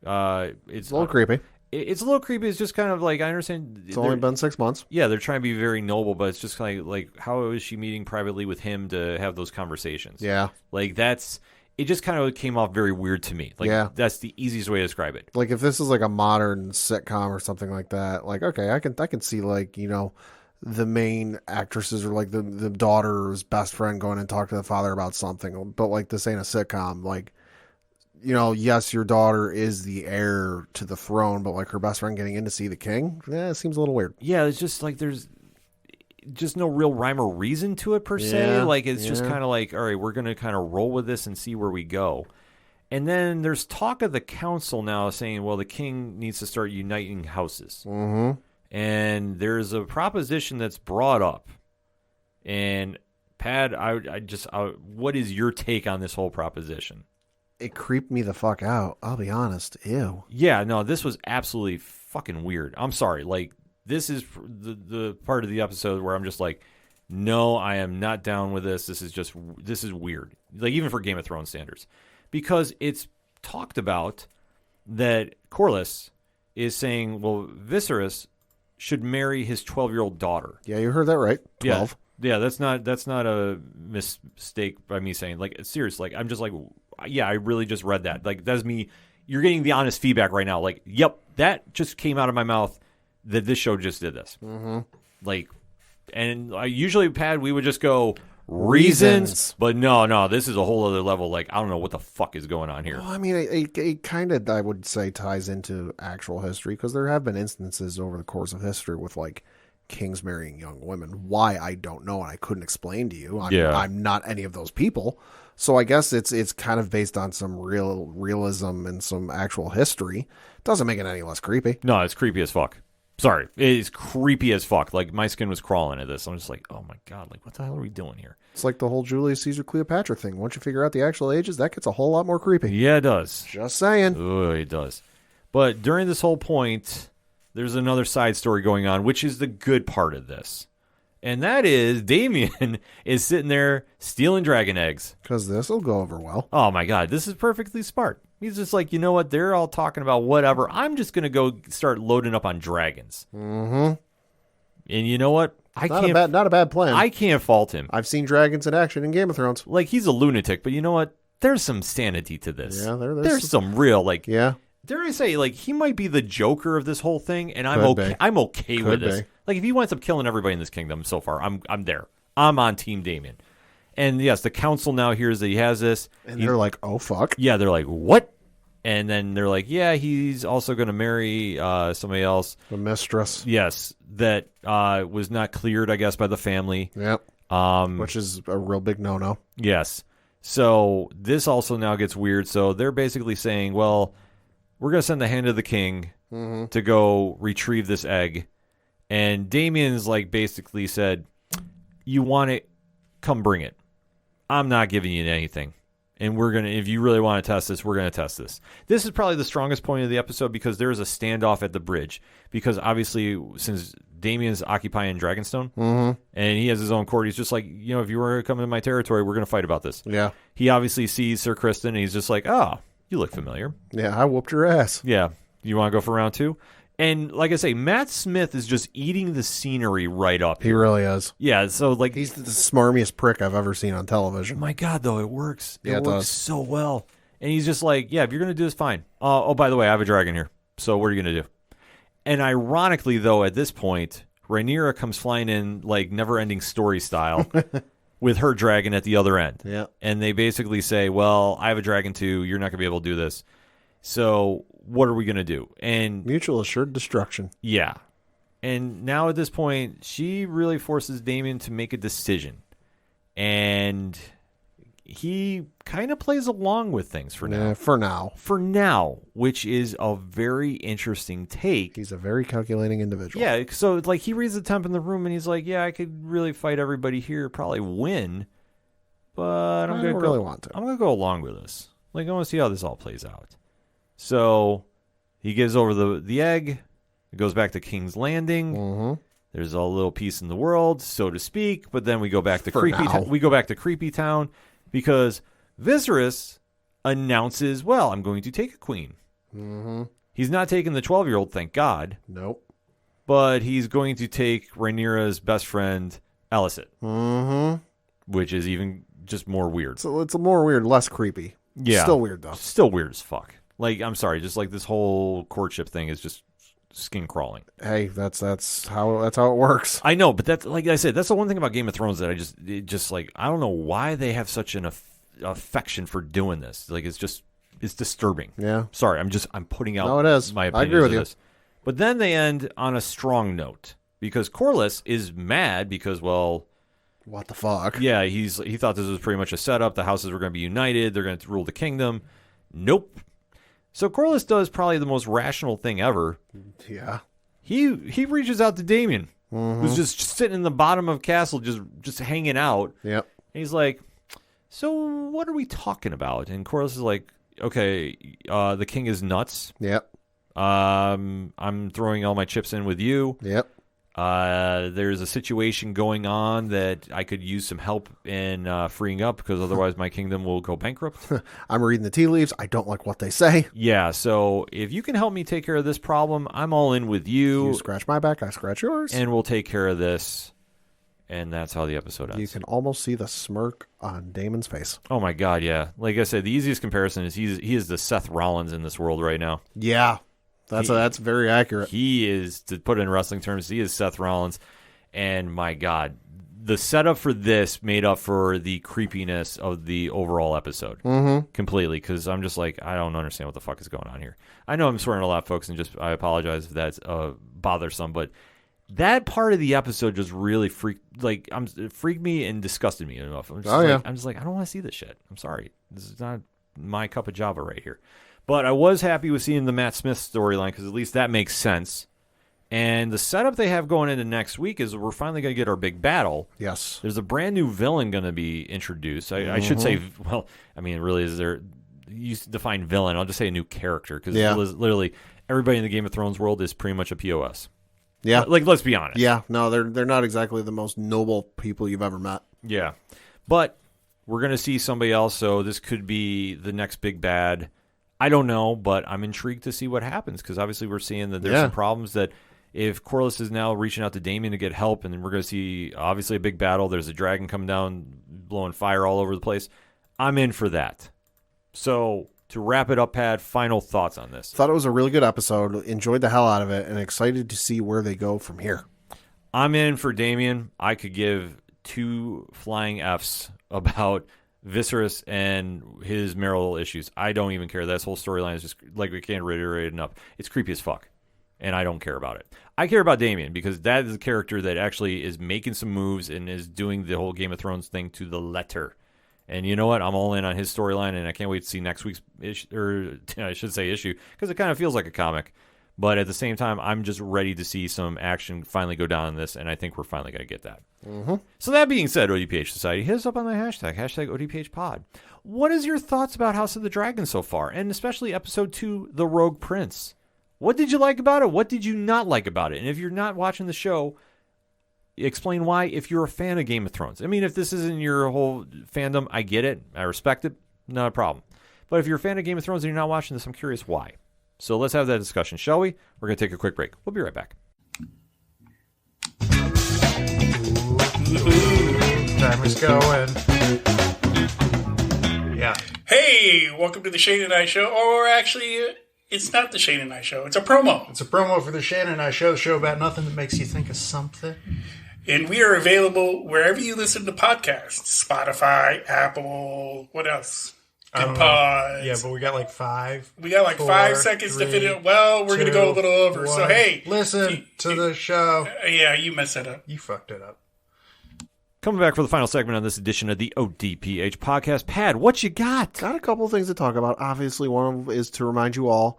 It's a little creepy. It's a little creepy. It's just kind of like, I understand. It's only been 6 months. Yeah, they're trying to be very noble, but it's just kind of like, how is she meeting privately with him to have those conversations? Yeah. Like, it just kind of came off very weird to me. Like, that's the easiest way to describe it. Like, if this is like a modern sitcom or something like that, like, okay, I can see like, the main actresses or like the daughter's best friend going and talk to the father about something, but like this ain't a sitcom. Like, yes, your daughter is the heir to the throne, but like her best friend getting in to see the king, it seems a little weird. Yeah, it's just like there's just no real rhyme or reason to it per se. Like, it's just kind of like, all right, we're going to kind of roll with this and see where we go. And then there's talk of the council now saying, well, the king needs to start uniting houses. Mm-hmm. And there's a proposition that's brought up. And Pat, what is your take on this whole proposition? It creeped me the fuck out. I'll be honest. Ew. Yeah, no, this was absolutely fucking weird. I'm sorry. Like, this is the part of the episode where I'm just like, no, I am not down with this. This is weird. Like, even for Game of Thrones standards. Because it's talked about that Corlys is saying, well, Viserys should marry his 12-year-old daughter. Yeah, you heard that right. 12. Yeah, that's not a mistake by me saying, like, seriously, like, I'm just like, yeah, I really just read that. Like, that's me. You're getting the honest feedback right now. Like, yep, that just came out of my mouth that this show just did this. Mm-hmm. Like, and usually, Pat, we would just go reasons. But no, this is a whole other level. Like, I don't know what the fuck is going on here. Well, I mean, it kind of, I would say, ties into actual history because there have been instances over the course of history with, like, kings marrying young women. Why, I don't know, and I couldn't explain to you. I'm not any of those people. So I guess it's kind of based on some realism and some actual history. Doesn't make it any less creepy. No, it's creepy as fuck. Sorry, it is creepy as fuck. Like, my skin was crawling at this. I'm just like, oh my god, like, what the hell are we doing here? It's like the whole Julius Caesar Cleopatra thing. Once you figure out the actual ages, that gets a whole lot more creepy. Yeah, it does. Just saying. Oh, it does. But during this whole point, there's another side story going on, which is the good part of this. And that is Damien is sitting there stealing dragon eggs. Because this will go over well. Oh my god, this is perfectly smart. He's just like, you know what? They're all talking about whatever. I'm just going to go start loading up on dragons. Mm-hmm. And you know what? Not a bad plan. I can't fault him. I've seen dragons in action in Game of Thrones. Like, he's a lunatic, but you know what? There's some sanity to this. Yeah, there's some real, like, yeah. dare I say, like, he might be the Joker of this whole thing, and I'm Could okay. be. I'm okay with this. be. Like, if he winds up killing everybody in this kingdom so far, I'm there. I'm on Team Damien. And yes, the council now hears that he has this. And they're like, oh, fuck. Yeah, they're like, what? And then they're like, yeah, he's also going to marry somebody else. The mistress. Yes, that was not cleared, I guess, by the family. Yep. Which is a real big no-no. Yes. So this also now gets weird. So they're basically saying, well, we're going to send the hand of the king to go retrieve this egg. And Damien's like basically said, you want it, come bring it. I'm not giving you anything. And we're going to, if you really want to test this, we're going to test this. This is probably the strongest point of the episode because there is a standoff at the bridge. Because obviously, since Damien's occupying Dragonstone, and he has his own court, he's just like, you know, if you were to come into my territory, we're going to fight about this. Yeah. He obviously sees Sir Kristen, and he's just like, oh, you look familiar. Yeah, I whooped your ass. Yeah. You want to go for round 2? And like I say, Matt Smith is just eating the scenery right up. He really is. Yeah, so like He's the smarmiest prick I've ever seen on television. my God, though, it works. Yeah, it it works does. so well. And he's just like, yeah, if you're going to do this, fine. Oh, by the way, I have a dragon here. So what are you going to do? And ironically, though, at this point, Rhaenyra comes flying in like never-ending story style with her dragon at the other end. Yeah. And they basically say, well, I have a dragon too. You're not going to be able to do this. So what are we going to do? And Mutual assured destruction. yeah. And now at this point, she really forces Damien to make a decision. And he kind of plays along with things for now. For now. For now, which is a very interesting take. He's a very calculating individual. Yeah, so it's like he reads the temp in the room and he's like, yeah, I could really fight everybody here, probably win. But I'm I going don't to really want to. I'm going to go along with this. Like, I want to see how this all plays out. So he gives over the egg. It goes back to King's Landing. Mm-hmm. There's a little peace in the world, so to speak. But then we go back to For now. We go back to Creepy Town because Viserys announces, "Well, I'm going to take a queen." Mm-hmm. He's not taking the 12-year-old, thank God, Nope. but he's going to take Rhaenyra's best friend, Alicent, Mm-hmm. which is even just more weird. So it's a more weird, less creepy. Yeah, Still weird, though. Still weird as fuck. Like, I'm sorry, just like this whole courtship thing is just skin crawling. Hey, that's how it works. I know, but that's, like I said, that's the one thing about Game of Thrones that it like, I don't know why they have such an affection for doing this. Like, it's disturbing. Yeah. Sorry, I'm putting out No, it is. my I opinions agree with of you. this. But then they end on a strong note because Corlys is mad because, well, What the fuck? yeah, he thought this was pretty much a setup. The houses were going to be united. They're going to rule the kingdom. Nope. So Corlys does probably the most rational thing ever. Yeah. He reaches out to Damien, who's just sitting in the bottom of castle, just hanging out. Yep. And he's like, "So what are we talking about?" And Corlys is like, "Okay, the king is nuts. Yep. I'm throwing all my chips in with you. Yep. There's a situation going on that I could use some help in freeing up because otherwise my kingdom will go bankrupt." I'm reading the tea leaves. I don't like what they say. Yeah, so if you can help me take care of this problem, I'm all in with You you, scratch my back, I scratch yours. and we'll take care of this. And that's how the episode ends. You can almost see the smirk on Damon's face. Oh my God, yeah. Like I said, the easiest comparison is he is the Seth Rollins in this world right now. Yeah. That's very accurate. He is, to put it in wrestling terms, he is Seth Rollins. And my God, the setup for this made up for the creepiness of the overall episode completely. Because I'm just like, I don't understand what the fuck is going on here. I know I'm swearing a lot, folks, and I apologize if that's bothersome, but that part of the episode just really freaked me and disgusted me enough. I'm just like, I don't want to see this shit. I'm sorry. This is not my cup of Java right here. But I was happy with seeing the Matt Smith storyline because at least that makes sense. And the setup they have going into next week is we're finally going to get our big battle. Yes. There's a brand new villain going to be introduced. I should say, well, I mean, really, is there? You define villain. I'll just say a new character because literally everybody in the Game of Thrones world is pretty much a POS. Yeah. Like, let's be honest. Yeah. No, they're not exactly the most noble people you've ever met. Yeah. But we're going to see somebody else, so this could be the next big bad. I don't know, but I'm intrigued to see what happens because obviously we're seeing that there's some problems that if Corliss is now reaching out to Damien to get help, and then we're going to see obviously a big battle. There's a dragon coming down, blowing fire all over the place. I'm in for that. So to wrap it up, Pad, final thoughts on this. Thought it was a really good episode. Enjoyed the hell out of it, and excited to see where they go from here. I'm in for Damien. I could give 2 flying Fs about Viserys and his marital issues. I don't even care. This whole storyline is just, like, we can't reiterate it enough. It's creepy as fuck, and I don't care about it. I care about Damien because that is a character that actually is making some moves and is doing the whole Game of Thrones thing to the letter. And you know what? I'm all in on his storyline, and I can't wait to see next week's issue, or I should say issue, because it kind of feels like a comic. But at the same time, I'm just ready to see some action finally go down in this, and I think we're finally going to get that. Mm-hmm. So that being said, ODPH Society, hit us up on the hashtag ODPHpod. What is your thoughts about House of the Dragon so far, and especially Episode 2, The Rogue Prince? What did you like about it? What did you not like about it? And if you're not watching the show, explain why if you're a fan of Game of Thrones. I mean, if this isn't your whole fandom, I get it. I respect it. Not a problem. But if you're a fan of Game of Thrones and you're not watching this, I'm curious why. So let's have that discussion, shall we? We're going to take a quick break. We'll be right back. Time is going. Yeah. Hey, welcome to the Shane and I Show. Or actually, it's not the Shane and I Show. It's a promo. It's a promo for the Shane and I show about nothing that makes you think of something. And we are available wherever you listen to podcasts. Spotify, Apple, what else? Pods. Yeah, but we got like 5. We got like 5 seconds to fit it. Well, we're going to go a little over. 1. So, hey. Listen to the show. Yeah, you messed it up. You fucked it up. Coming back for the final segment on this edition of the ODPH podcast. Pad, what you got? Got a couple of things to talk about. Obviously, one of them is to remind you all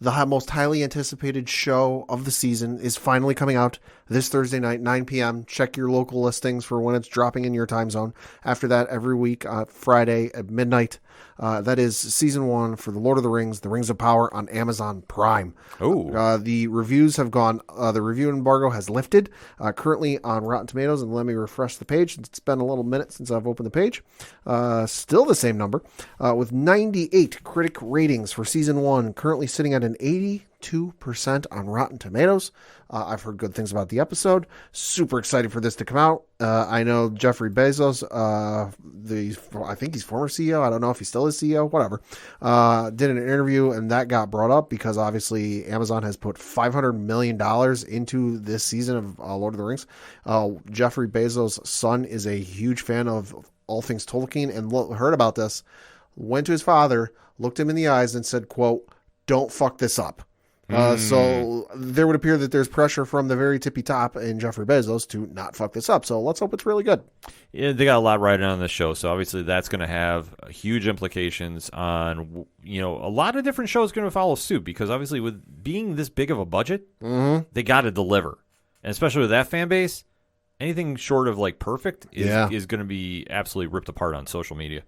the most highly anticipated show of the season is finally coming out this Thursday night, 9 p.m. Check your local listings for when it's dropping in your time zone. After that, every week, Friday at midnight. That is season 1 for The Lord of the Rings, The Rings of Power on Amazon Prime. Oh, the reviews have gone, the review embargo has lifted, currently on Rotten Tomatoes, and let me refresh the page. It's been a little minute since I've opened the page. Still the same number, with 98 critic ratings for season 1, currently sitting at an 82% on Rotten Tomatoes. I've heard good things about the episode. Super excited for this to come out. I know Jeffrey Bezos, I think he's former CEO. I don't know if he still is CEO, whatever. Did an interview, and that got brought up because obviously Amazon has put $500 million into this season of Lord of the Rings. Jeffrey Bezos' son is a huge fan of all things Tolkien and heard about this, went to his father, looked him in the eyes and said, quote, "Don't fuck this up." So there would appear that there's pressure from the very tippy top in Jeffrey Bezos to not fuck this up. So let's hope it's really good. Yeah, they got a lot riding on this show, so obviously that's going to have huge implications on, a lot of different shows going to follow suit because obviously with being this big of a budget, they got to deliver. And especially with that fan base, anything short of like perfect is going to be absolutely ripped apart on social media.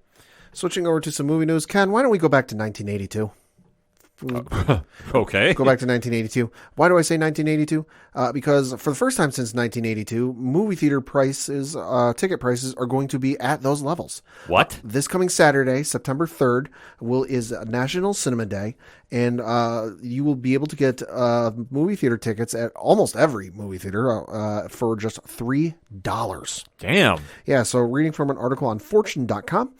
Switching over to some movie news. Ken, why don't we go back to 1982? Okay. Go back to 1982. Why do I say 1982? Because for the first time since 1982, movie theater prices, ticket prices are going to be at those levels. What? This coming Saturday, September 3rd, is National Cinema Day, and you will be able to get movie theater tickets at almost every movie theater for just $3. Damn. Yeah, so reading from an article on Fortune.com,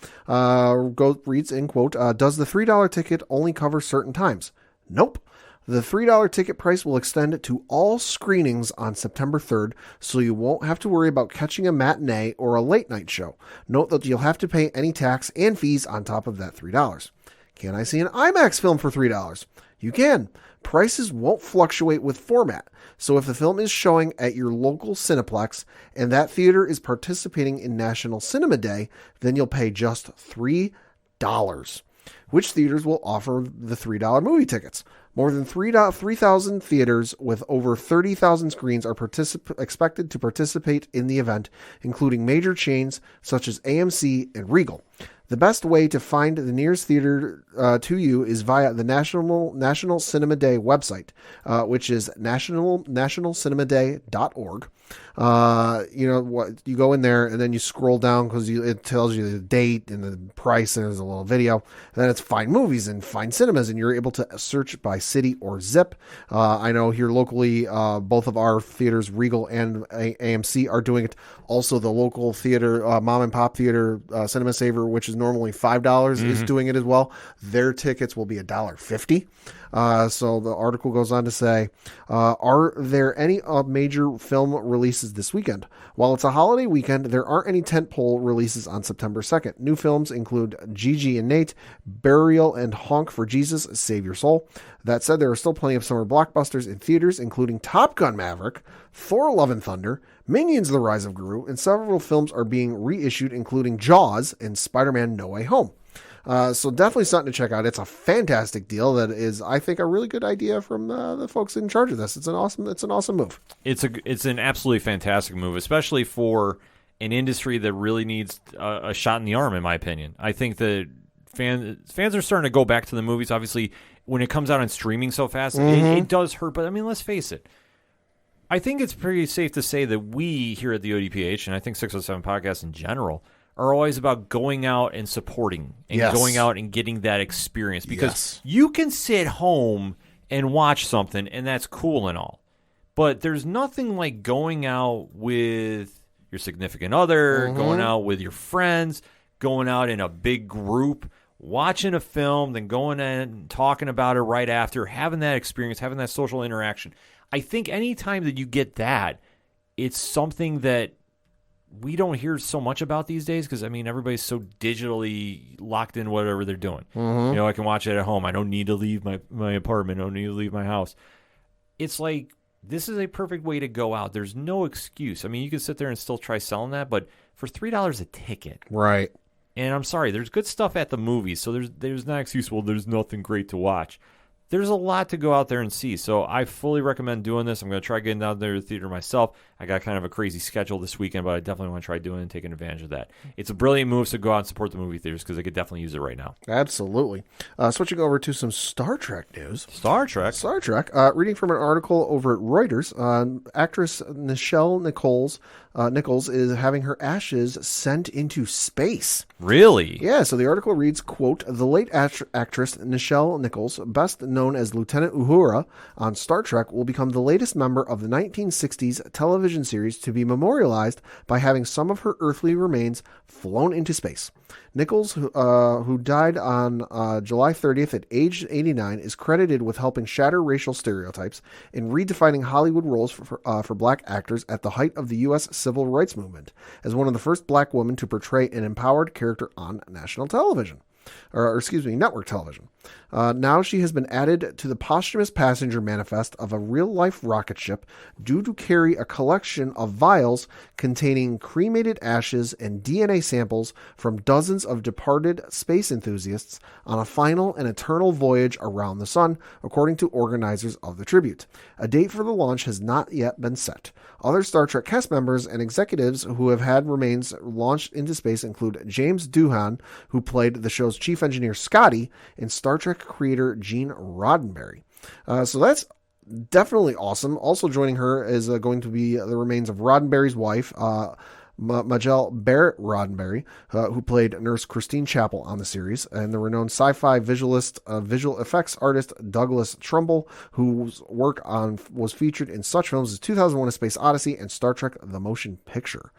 reads in quote, does the $3 ticket only cover certain times? Nope. The $3 ticket price will extend to all screenings on September 3rd, so you won't have to worry about catching a matinee or a late night show. Note that you'll have to pay any tax and fees on top of that $3. Can I see an IMAX film for $3? You can. Prices won't fluctuate with format, so if the film is showing at your local Cineplex and that theater is participating in National Cinema Day, then you'll pay just $3. Which theaters will offer the $3 movie tickets? More than 3,000 theaters with over 30,000 screens are expected to participate in the event, including major chains such as AMC and Regal. The best way to find the nearest theater to you is via the National Cinema Day website, which is nationalcinemaday.org. You go in there and then you scroll down because it tells you the date and the price, and there's a little video. And then it's find movies and find cinemas, and you're able to search by city or zip. I know here locally, both of our theaters, Regal and AMC, are doing it. Also, the local theater, mom and pop theater, Cinema Saver, which is normally $5, is doing it as well. Their tickets will be $1.50. So the article goes on to say, are there any major film releases this weekend? While it's a holiday weekend, there aren't any tentpole releases on September 2nd. New films include Gigi and Nate, Burial and Honk for Jesus, Save Your Soul. That said, there are still plenty of summer blockbusters in theaters, including Top Gun Maverick, Thor Love and Thunder, Minions The Rise of Gru, and several films are being reissued, including Jaws and Spider-Man No Way Home. So definitely something to check out. It's a fantastic deal that is, I think, a really good idea from the folks in charge of this. It's an awesome move. It's an absolutely fantastic move, especially for an industry that really needs a shot in the arm, in my opinion. I think that fans are starting to go back to the movies. Obviously, when it comes out on streaming so fast, it does hurt. But I mean, let's face it. I think it's pretty safe to say that we here at the ODPH, and I think 607 Podcasts in general, are always about going out and supporting and going out and getting that experience, because you can sit home and watch something and that's cool and all, but there's nothing like going out with your significant other, going out with your friends, going out in a big group, watching a film, then going in and talking about it right after, having that experience, having that social interaction. I think anytime that you get that, it's something that we don't hear so much about these days, because, I mean, everybody's so digitally locked in whatever they're doing. I can watch it at home. I don't need to leave my apartment. I don't need to leave my house. It's like, this is a perfect way to go out. There's no excuse. I mean, you can sit there and still try selling that, but for $3 a ticket. Right. And I'm sorry, there's good stuff at the movies, so there's not excuse, well, there's nothing great to watch. There's a lot to go out there and see, so I fully recommend doing this. I'm going to try getting down there to the theater myself. I got kind of a crazy schedule this weekend, but I definitely want to try doing it and taking advantage of that. It's a brilliant move to go out and support the movie theaters, because they could definitely use it right now. Absolutely. Switching over to some Star Trek news. Star Trek. Reading from an article over at Reuters, actress Nichelle Nichols is having her ashes sent into space. Really? Yeah, so the article reads, quote, the late actress Nichelle Nichols, best known as Lieutenant Uhura on Star Trek, will become the latest member of the 1960s television series to be memorialized by having some of her earthly remains flown into space. Nichols, who died on July 30th at age 89, is credited with helping shatter racial stereotypes and redefining Hollywood roles for black actors at the height of the U.S. Civil Rights Movement, as one of the first black women to portray an empowered character on national television. Network television. Now she has been added to the posthumous passenger manifest of a real-life rocket ship due to carry a collection of vials containing cremated ashes and DNA samples from dozens of departed space enthusiasts on a final and eternal voyage around the sun, according to organizers of the tribute. A date for the launch has not yet been set. Other Star Trek cast members and executives who have had remains launched into space include James Doohan, who played the show's chief engineer Scotty, and Star Trek creator Gene Roddenberry. So that's definitely awesome. Also joining her is going to be the remains of Roddenberry's wife, Majel Barrett Roddenberry, who played Nurse Christine Chapel on the series, and the renowned sci-fi visual effects artist Douglas Trumbull, whose work was featured in such films as 2001: A Space Odyssey and Star Trek: The Motion Picture.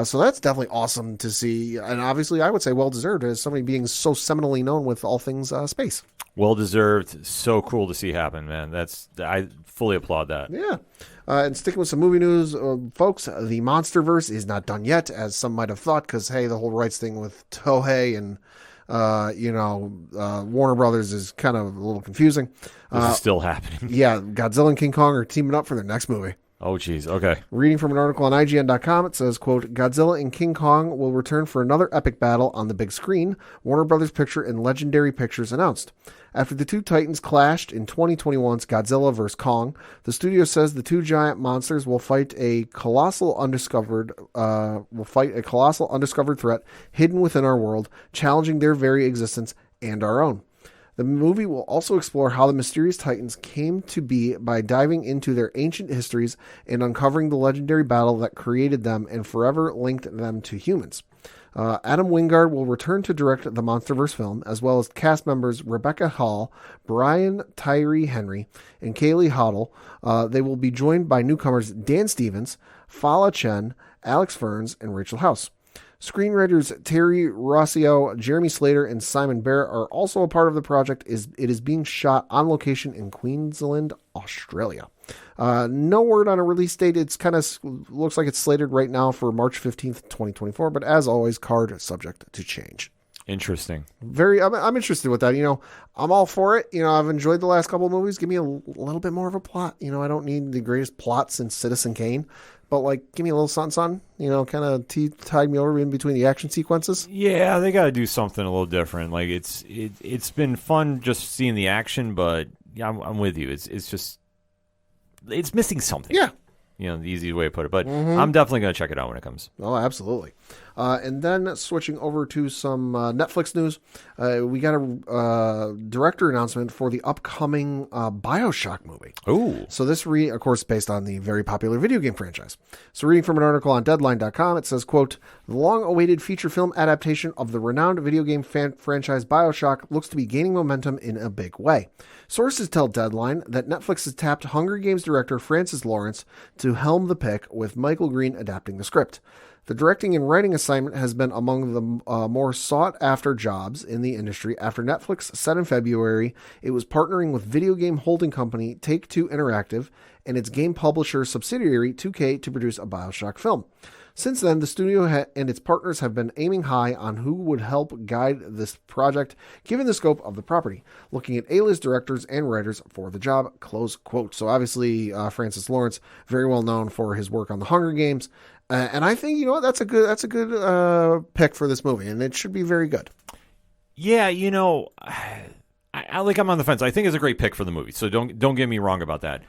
So that's definitely awesome to see, and obviously I would say well-deserved as somebody being so seminally known with all things space. Well-deserved. So cool to see happen, man. I fully applaud that. Yeah. And sticking with some movie news, folks, the Monsterverse is not done yet, as some might have thought, because, hey, the whole rights thing with Toei and, Warner Brothers is kind of a little confusing. This is still happening. Yeah, Godzilla and King Kong are teaming up for their next movie. Oh, geez. Okay. Reading from an article on IGN.com, it says, quote, Godzilla and King Kong will return for another epic battle on the big screen, Warner Brothers Picture and Legendary Pictures announced. After the two titans clashed in 2021's Godzilla vs. Kong, the studio says the two giant monsters will fight a colossal undiscovered threat hidden within our world, challenging their very existence and our own. The movie will also explore how the mysterious titans came to be by diving into their ancient histories and uncovering the legendary battle that created them and forever linked them to humans. Adam Wingard will return to direct the MonsterVerse film, as well as cast members Rebecca Hall, Brian Tyree Henry, and Kaylee Hoddle. They will be joined by newcomers Dan Stevens, Fala Chen, Alex Ferns, and Rachel House. Screenwriters Terry Rossio, Jeremy Slater, and Simon Barrett are also a part of the project. It is being shot on location in Queensland, Australia. No word on a release date. It's kind of looks like it's slated right now for March 15th, 2024, but as always, card subject to change. Interesting. I'm interested with that. I'm all for it. I've enjoyed the last couple of movies. Give me a little bit more of a plot. I don't need the greatest plot since Citizen Kane, but give me a little something, kind of tide me over in between the action sequences. Yeah, they got to do something a little different. It's been fun just seeing the action, but yeah, I'm with you. It's missing something. Yeah. The easy way to put it, but I'm definitely going to check it out when it comes. Oh, absolutely. And then switching over to some Netflix news, we got a director announcement for the upcoming Bioshock movie. Ooh. So this, of course, based on the very popular video game franchise. So reading from an article on Deadline.com, it says, quote, the long-awaited feature film adaptation of the renowned video game franchise Bioshock looks to be gaining momentum in a big way. Sources tell Deadline that Netflix has tapped Hunger Games director Francis Lawrence to helm the pick, with Michael Green adapting the script. The directing and writing assignment has been among the more sought-after jobs in the industry after Netflix said in February it was partnering with video game holding company Take-Two Interactive and its game publisher subsidiary 2K to produce a Bioshock film. Since then, the studio and its partners have been aiming high on who would help guide this project, given the scope of the property, looking at A-list directors and writers for the job, close quote. So obviously, Francis Lawrence, very well known for his work on the Hunger Games, and I think, that's a good pick for this movie, and it should be very good. Yeah, I'm on the fence. I think it's a great pick for the movie, so don't get me wrong about that.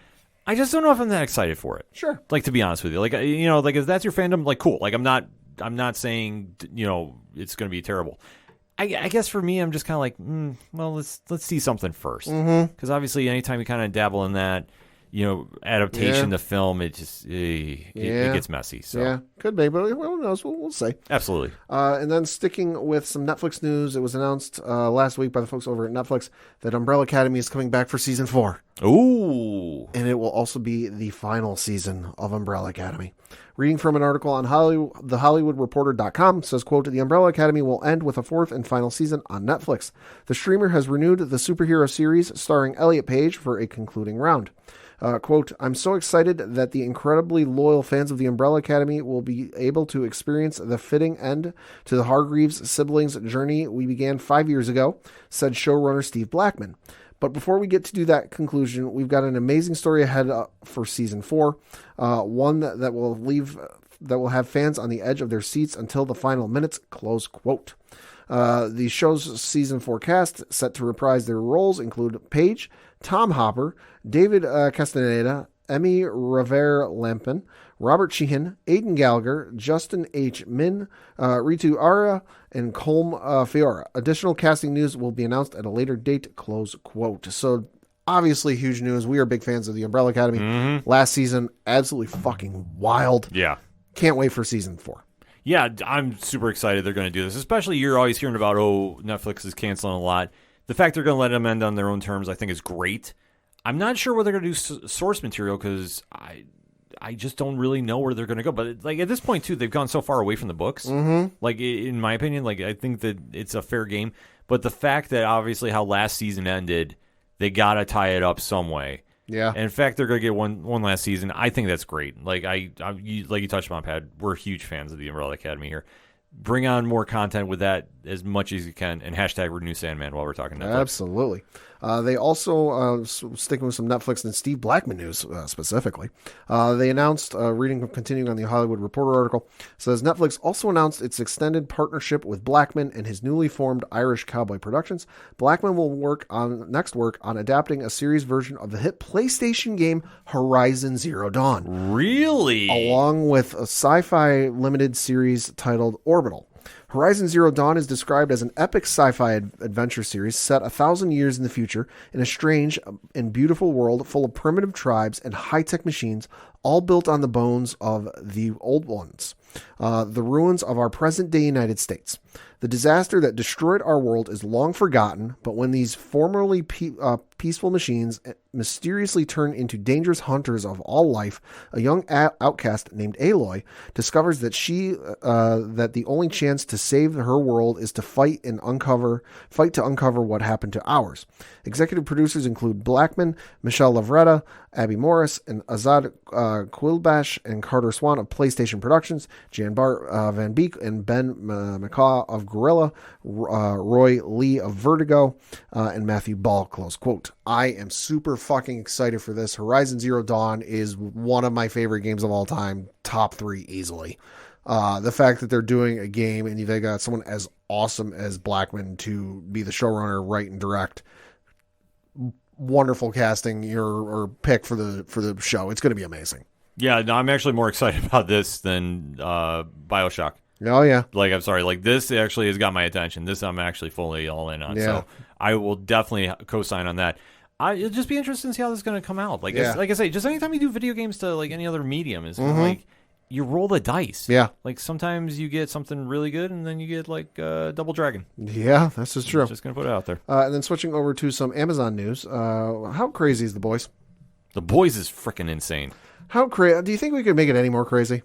I just don't know if I'm that excited for it. Sure. To be honest with you. If that's your fandom, cool. I'm not saying, it's going to be terrible. I guess for me, I'm just kind of let's see something first. Because obviously, anytime you kind of dabble in that, adaptation to film, it just, it gets messy. So. Yeah, could be, but who knows? We'll see. Absolutely. And then sticking with some Netflix news, it was announced last week by the folks over at Netflix that Umbrella Academy is coming back for season 4. Ooh. And it will also be the final season of Umbrella Academy. Reading from an article on thehollywoodreporter.com, says, quote, the Umbrella Academy will end with a 4th and final season on Netflix. The streamer has renewed the superhero series starring Elliot Page for a concluding round. Quote, I'm so excited that the incredibly loyal fans of the Umbrella Academy will be able to experience the fitting end to the Hargreaves siblings' journey we began 5 years ago, said showrunner Steve Blackman. But before we get to do that conclusion, we've got an amazing story ahead for season 4, one that will have fans on the edge of their seats until the final minutes, close quote. The show's season 4 cast set to reprise their roles include Paige, Tom Hopper, David Castaneda, Emmy Rivera-Lampin, Robert Sheehan, Aidan Gallagher, Justin H. Min, Ritu Arya, and Colm Fiora. Additional casting news will be announced at a later date, close quote. So obviously huge news. We are big fans of the Umbrella Academy. Last season, absolutely fucking wild. Yeah. Can't wait for season 4. Yeah, I'm super excited they're going to do this. Especially you're always hearing about, Netflix is canceling a lot. The fact they're going to let them end on their own terms, I think, is great. I'm not sure whether they're going to do source material because I just don't really know where they're going to go. But at this point, too, they've gone so far away from the books. In my opinion, I think that it's a fair game. But the fact that obviously how last season ended, they got to tie it up some way. Yeah. And in fact, they're going to get one last season. I think that's great. You touched upon, Pat, we're huge fans of the Umbrella Academy here. Bring on more content with that as much as you can, and hashtag Renew Sandman while we're talking Netflix. Absolutely. They also, sticking with some Netflix and Steve Blackman news specifically, they announced, continuing on the Hollywood Reporter article, says Netflix also announced its extended partnership with Blackman and his newly formed Irish Cowboy Productions. Blackman will work on adapting a series version of the hit PlayStation game Horizon Zero Dawn. Really? Along with a sci-fi limited series titled Orbital. Horizon Zero Dawn is described as an epic sci-fi adventure series set 1,000 years in the future in a strange and beautiful world full of primitive tribes and high-tech machines, all built on the bones of the old ones, the ruins of our present-day United States. The disaster that destroyed our world is long forgotten, but when these formerly peaceful machines mysteriously turn into dangerous hunters of all life, a young outcast named Aloy discovers that that the only chance to save her world is to fight to uncover what happened to ours. Executive producers include Blackman, Michelle Lavretta, Abby Morris, and Azad Quilbash and Carter Swan of PlayStation Productions, Jan Bart Van Beek and Ben McCaw of Gorilla, Roy Lee of Vertigo, and Matthew Ball, close quote. I am super fucking excited for this. Horizon Zero Dawn is one of my favorite games of all time. Top 3 easily. The fact that they're doing a game and they got someone as awesome as Blackman to be the showrunner, write, and direct. Wonderful casting or pick for the show. It's going to be amazing. Yeah, no, I'm actually more excited about this than Bioshock. Oh, yeah. Like, I'm sorry. Like, this actually has got my attention. This I'm actually fully all in on. Yeah. So I will definitely co-sign on that. It'll just be interesting to see how this is going to come out. Like, like I say, just anytime you do video games to, like, any other medium, is like, you roll the dice. Yeah. Like, sometimes you get something really good, and then you get, like, Double Dragon. Yeah, that's just true. Just going to put it out there. And then switching over to some Amazon news. How crazy is The Boys? The Boys is freaking insane. How crazy? Do you think we could make it any more crazy?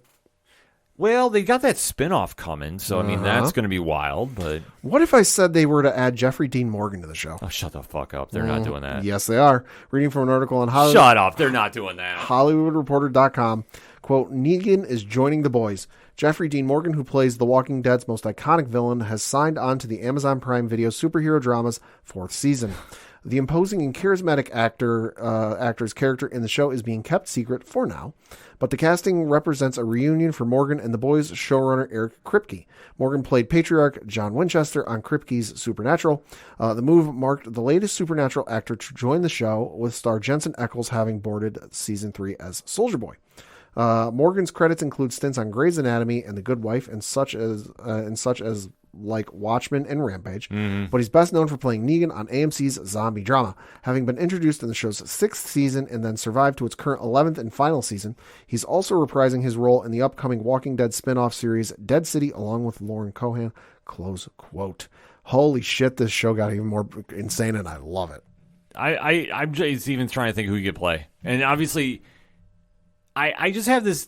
Well, they got that spinoff coming, so I mean that's going to be wild. But what if I said they were to add Jeffrey Dean Morgan to the show? Oh, shut the fuck up! They're not doing that. Yes, they are. Reading from an article on Hollywood. Shut up! They're not doing that. HollywoodReporter.com. Quote: Negan is joining The Boys. Jeffrey Dean Morgan, who plays The Walking Dead's most iconic villain, has signed on to the Amazon Prime Video superhero drama's 4th season. The imposing and charismatic actor's character in the show is being kept secret for now, but the casting represents a reunion for Morgan and The Boys showrunner Eric Kripke. Morgan played Patriarch John Winchester on Kripke's Supernatural. The move marked the latest Supernatural actor to join the show, with star Jensen Ackles having boarded Season 3 as Soldier Boy. Morgan's credits include stints on Grey's Anatomy and The Good Wife, and such as like Watchmen and Rampage, but he's best known for playing Negan on AMC's zombie drama. Having been introduced in the show's 6th season and then survived to its current 11th and final season, he's also reprising his role in the upcoming Walking Dead spin-off series Dead City along with Lauren Cohan, close quote. Holy shit, this show got even more insane and I love it. I'm just even trying to think who he could play. And obviously I just have this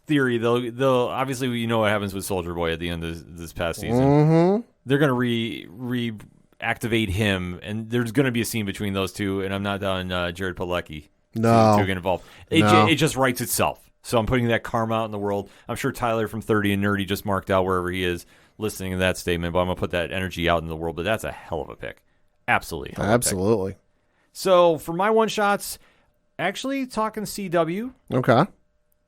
theory, though. Obviously, you know what happens with Soldier Boy at the end of this past season. They're going to reactivate him, and there's going to be a scene between those two, and I'm not down Jared Padalecki to get involved. It just writes itself. So I'm putting that karma out in the world. I'm sure Tyler from 30 and Nerdy just marked out wherever he is listening to that statement, but I'm going to put that energy out in the world. But that's a hell of a pick. Absolutely. Absolutely. So for my one-shots... Actually, talking CW. Okay.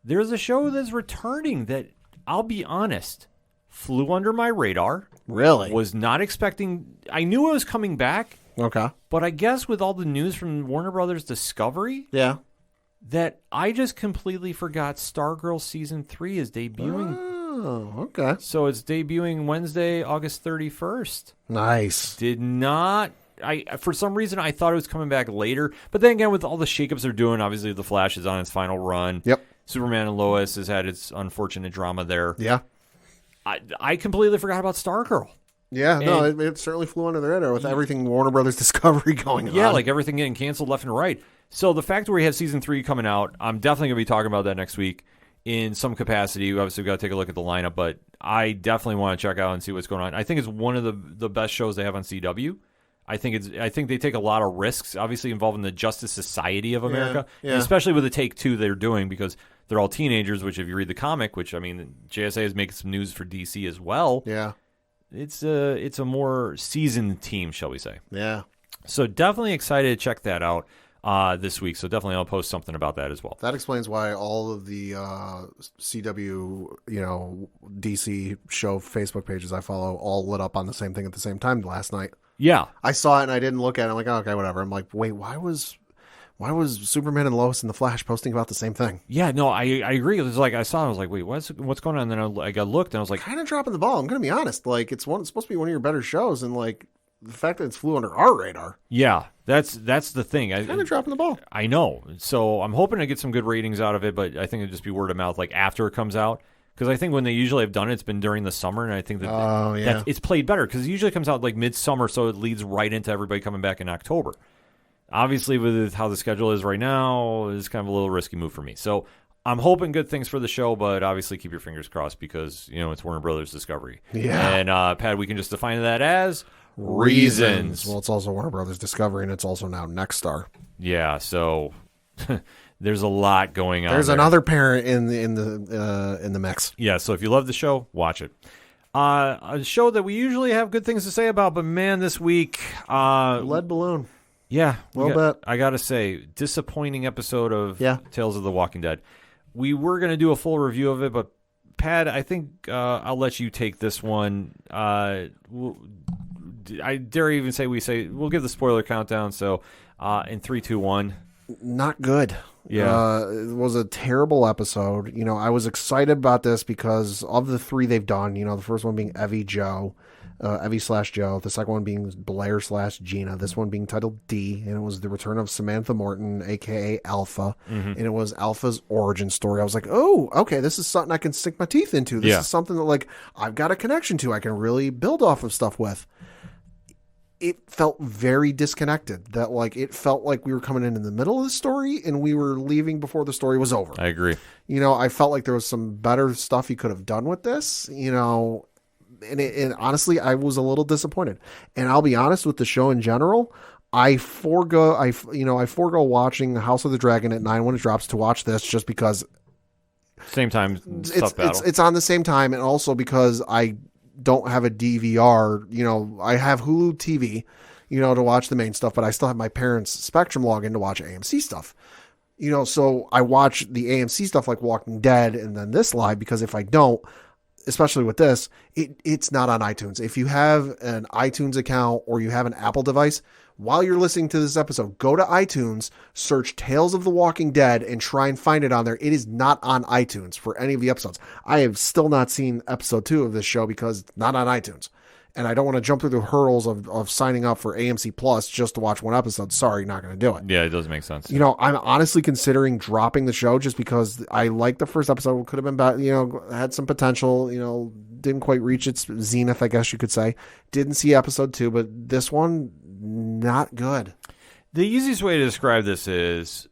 There's a show that's returning that, I'll be honest, flew under my radar. Really? Was not expecting. I knew it was coming back. Okay. But I guess with all the news from Warner Brothers Discovery, that I just completely forgot Stargirl Season 3 is debuting. Oh, okay. So it's debuting Wednesday, August 31st. Nice. Did not... for some reason, I thought it was coming back later. But then again, with all the shakeups they're doing, obviously The Flash is on its final run. Yep. Superman and Lois has had its unfortunate drama there. Yeah. I completely forgot about Stargirl. Yeah, no, it certainly flew under the radar with everything Warner Brothers Discovery going on. Yeah, like everything getting canceled left and right. So the fact that we have Season 3 coming out, I'm definitely going to be talking about that next week in some capacity. Obviously, we've got to take a look at the lineup, but I definitely want to check out and see what's going on. I think it's one of the best shows they have on CW. I think they take a lot of risks, obviously involving the Justice Society of America, yeah. And especially with the Take Two they're doing, because they're all teenagers. Which, if you read the comic, which I mean, JSA is making some news for DC as well. Yeah, it's a more seasoned team, shall we say. Yeah. So definitely excited to check that out this week. So definitely I'll post something about that as well. That explains why all of the CW, DC show Facebook pages I follow all lit up on the same thing at the same time last night. Yeah. I saw it and I didn't look at it. I'm like, oh, okay, whatever. I'm like, wait, why was Superman and Lois and the Flash posting about the same thing? Yeah, no, I agree. It was like I saw it, I was like, wait, what's going on? And then I got looked and I was like, Kind of dropping the ball. I'm going to be honest. Like, it's supposed to be one of your better shows, and like the fact that it's flew under our radar, yeah, that's the thing. kind of dropping the ball. I know. So I'm hoping to get some good ratings out of it, but I think it'd just be word of mouth like after it comes out. Because I think when they usually have done it, it's been during the summer, and I think that it's played better because it usually comes out like midsummer, so it leads right into everybody coming back in October. Obviously, with how the schedule is right now, it's kind of a little risky move for me. So I'm hoping good things for the show, but obviously keep your fingers crossed because, it's Warner Brothers Discovery. Yeah. And, Pat, we can just define that as reasons. Well, it's also Warner Brothers Discovery, and it's also now Nexstar. Yeah, so there's a lot going on. There's there. another parent in the mix. Yeah, so if you love the show, watch it. A show that we usually have good things to say about, but man, this week... Lead Balloon. Yeah, Well, I gotta say, disappointing episode of Tales of the Walking Dead. We were gonna do a full review of it, but Pat, I think I'll let you take this one. I dare even say we'll give the spoiler countdown. So, in 3, 2, 1. Not good. Yeah, it was a terrible episode. I was excited about this because of the 3 they've done. The first one being Evie Joe. Evie/Joe, the second one being Blair/Gina, this one being titled D, and it was the return of Samantha Morton, aka Alpha, and it was Alpha's origin story. I was like, oh, okay, this is something I can sink my teeth into. This is something that, like, I've got a connection to. I can really build off of stuff with. It felt very disconnected. That, like, it felt like we were coming in the middle of the story and we were leaving before the story was over. I agree. I felt like there was some better stuff you could have done with this, And honestly, I was a little disappointed. And I'll be honest with the show in general. I forego watching House of the Dragon at 9 when it drops to watch this just because same time it's on the same time, and also because I don't have a DVR. I have Hulu TV, to watch the main stuff, but I still have my parents' Spectrum login to watch AMC stuff. So I watch the AMC stuff like Walking Dead and then this live, because if I don't, especially with this, it's not on iTunes. If you have an iTunes account or you have an Apple device, while you're listening to this episode, go to iTunes, search Tales of the Walking Dead, and try and find it on there. It is not on iTunes for any of the episodes. I have still not seen episode 2 of this show because it's not on iTunes. And I don't want to jump through the hurdles of signing up for AMC Plus just to watch one episode. Sorry, not going to do it. Yeah, it doesn't make sense. I'm honestly considering dropping the show just because I liked the first episode. Could have been better, had some potential, didn't quite reach its zenith, I guess you could say. Didn't see episode 2, but this one, not good. The easiest way to describe this is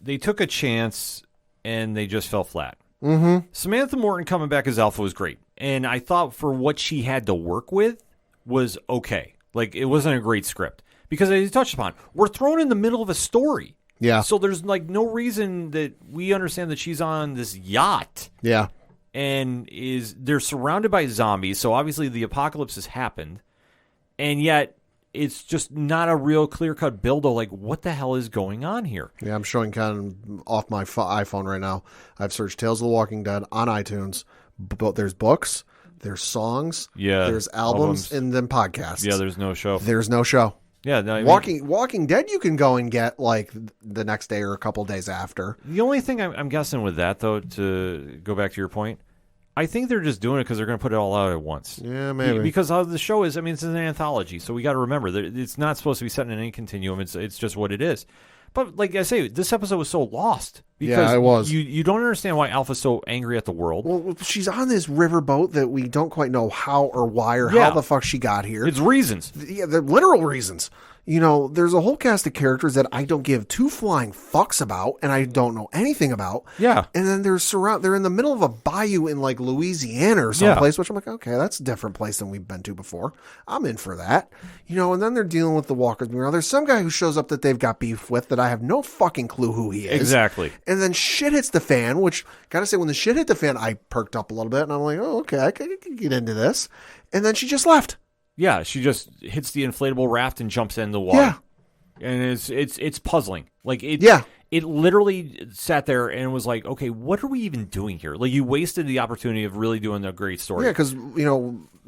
they took a chance and they just fell flat. Mm-hmm. Samantha Morton coming back as Alpha was great. And I thought for what she had to work with was okay. Like, it wasn't a great script. Because as you touched upon, we're thrown in the middle of a story. Yeah. So there's, like, no reason that we understand that she's on this yacht. Yeah. And they're surrounded by zombies. So obviously the apocalypse has happened. And yet it's just not a real clear-cut build of, like, what the hell is going on here? Yeah, I'm showing kind of off my iPhone right now. I've searched Tales of the Walking Dead on iTunes. But there's books, there's songs, there's albums, and then podcasts. Yeah, there's no show. There's no show. Yeah, no, Walking Dead, you can go and get like the next day or a couple days after. The only thing I'm guessing with that, though, to go back to your point, I think they're just doing it because they're going to put it all out at once. Yeah, maybe. Because how the show is, it's an anthology, so we got to remember that it's not supposed to be set in any continuum. It's just what it is. But like I say, this episode was so lost. Because it was. You don't understand why Alpha's so angry at the world. Well, she's on this riverboat that we don't quite know how or why or how the fuck she got here. It's reasons. Yeah, they're literal reasons. there's a whole cast of characters that I don't give two flying fucks about and I don't know anything about. Yeah. And then they're in the middle of a bayou in like Louisiana or someplace, which I'm like, okay, that's a different place than we've been to before. I'm in for that. And then they're dealing with the walkers. There's some guy who shows up that they've got beef with that I have no fucking clue who he is. Exactly. And then shit hits the fan, which, gotta say, when the shit hit the fan, I perked up a little bit and I'm like, oh, okay, I can get into this. And then she just left. Yeah, she just hits the inflatable raft and jumps in the water. Yeah. And it's puzzling. Like it literally sat there and was like, okay, what are we even doing here? Like, you wasted the opportunity of really doing a great story. Yeah, because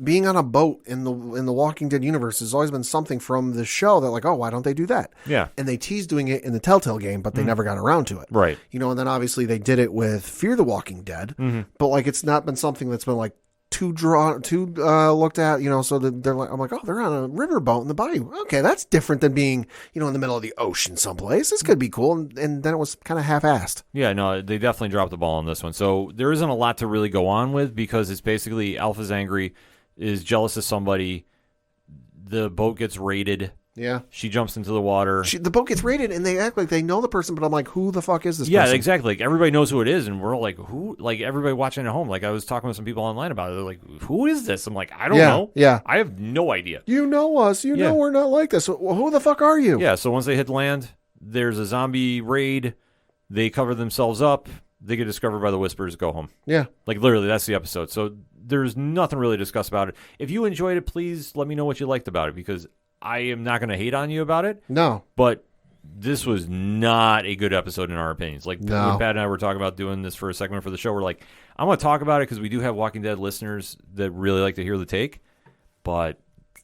being on a boat in the Walking Dead universe has always been something from the show that, like, oh, why don't they do that? Yeah. And they teased doing it in the Telltale game, but they never got around to it. Right. And then obviously they did it with Fear the Walking Dead, but like it's not been something that's been like too looked at, so they're like, I'm like, oh, they're on a riverboat in the bayou. Okay, that's different than being, in the middle of the ocean someplace. This could be cool. And then it was kind of half-assed. Yeah, no, they definitely dropped the ball on this one. So there isn't a lot to really go on with because it's basically Alpha's angry, is jealous of somebody, the boat gets raided. Yeah. She jumps into the water. The boat gets raided, and they act like they know the person, but I'm like, who the fuck is this person? Yeah, exactly. Like, everybody knows who it is, and we're all like, who? Like, everybody watching at home. Like, I was talking with some people online about it. They're like, who is this? I'm like, I don't know. Yeah. I have no idea. You know us. You know we're not like this. Well, who the fuck are you? Yeah, so once they hit land, there's a zombie raid. They cover themselves up. They get discovered by the Whispers, go home. Yeah. Like, literally, that's the episode. So there's nothing really to discuss about it. If you enjoyed it, please let me know what you liked about it, because I am not going to hate on you about it. No. But this was not a good episode in our opinions. Like, when Pat and I were talking about doing this for a segment for the show, we're like, I'm going to talk about it because we do have Walking Dead listeners that really like to hear the take. But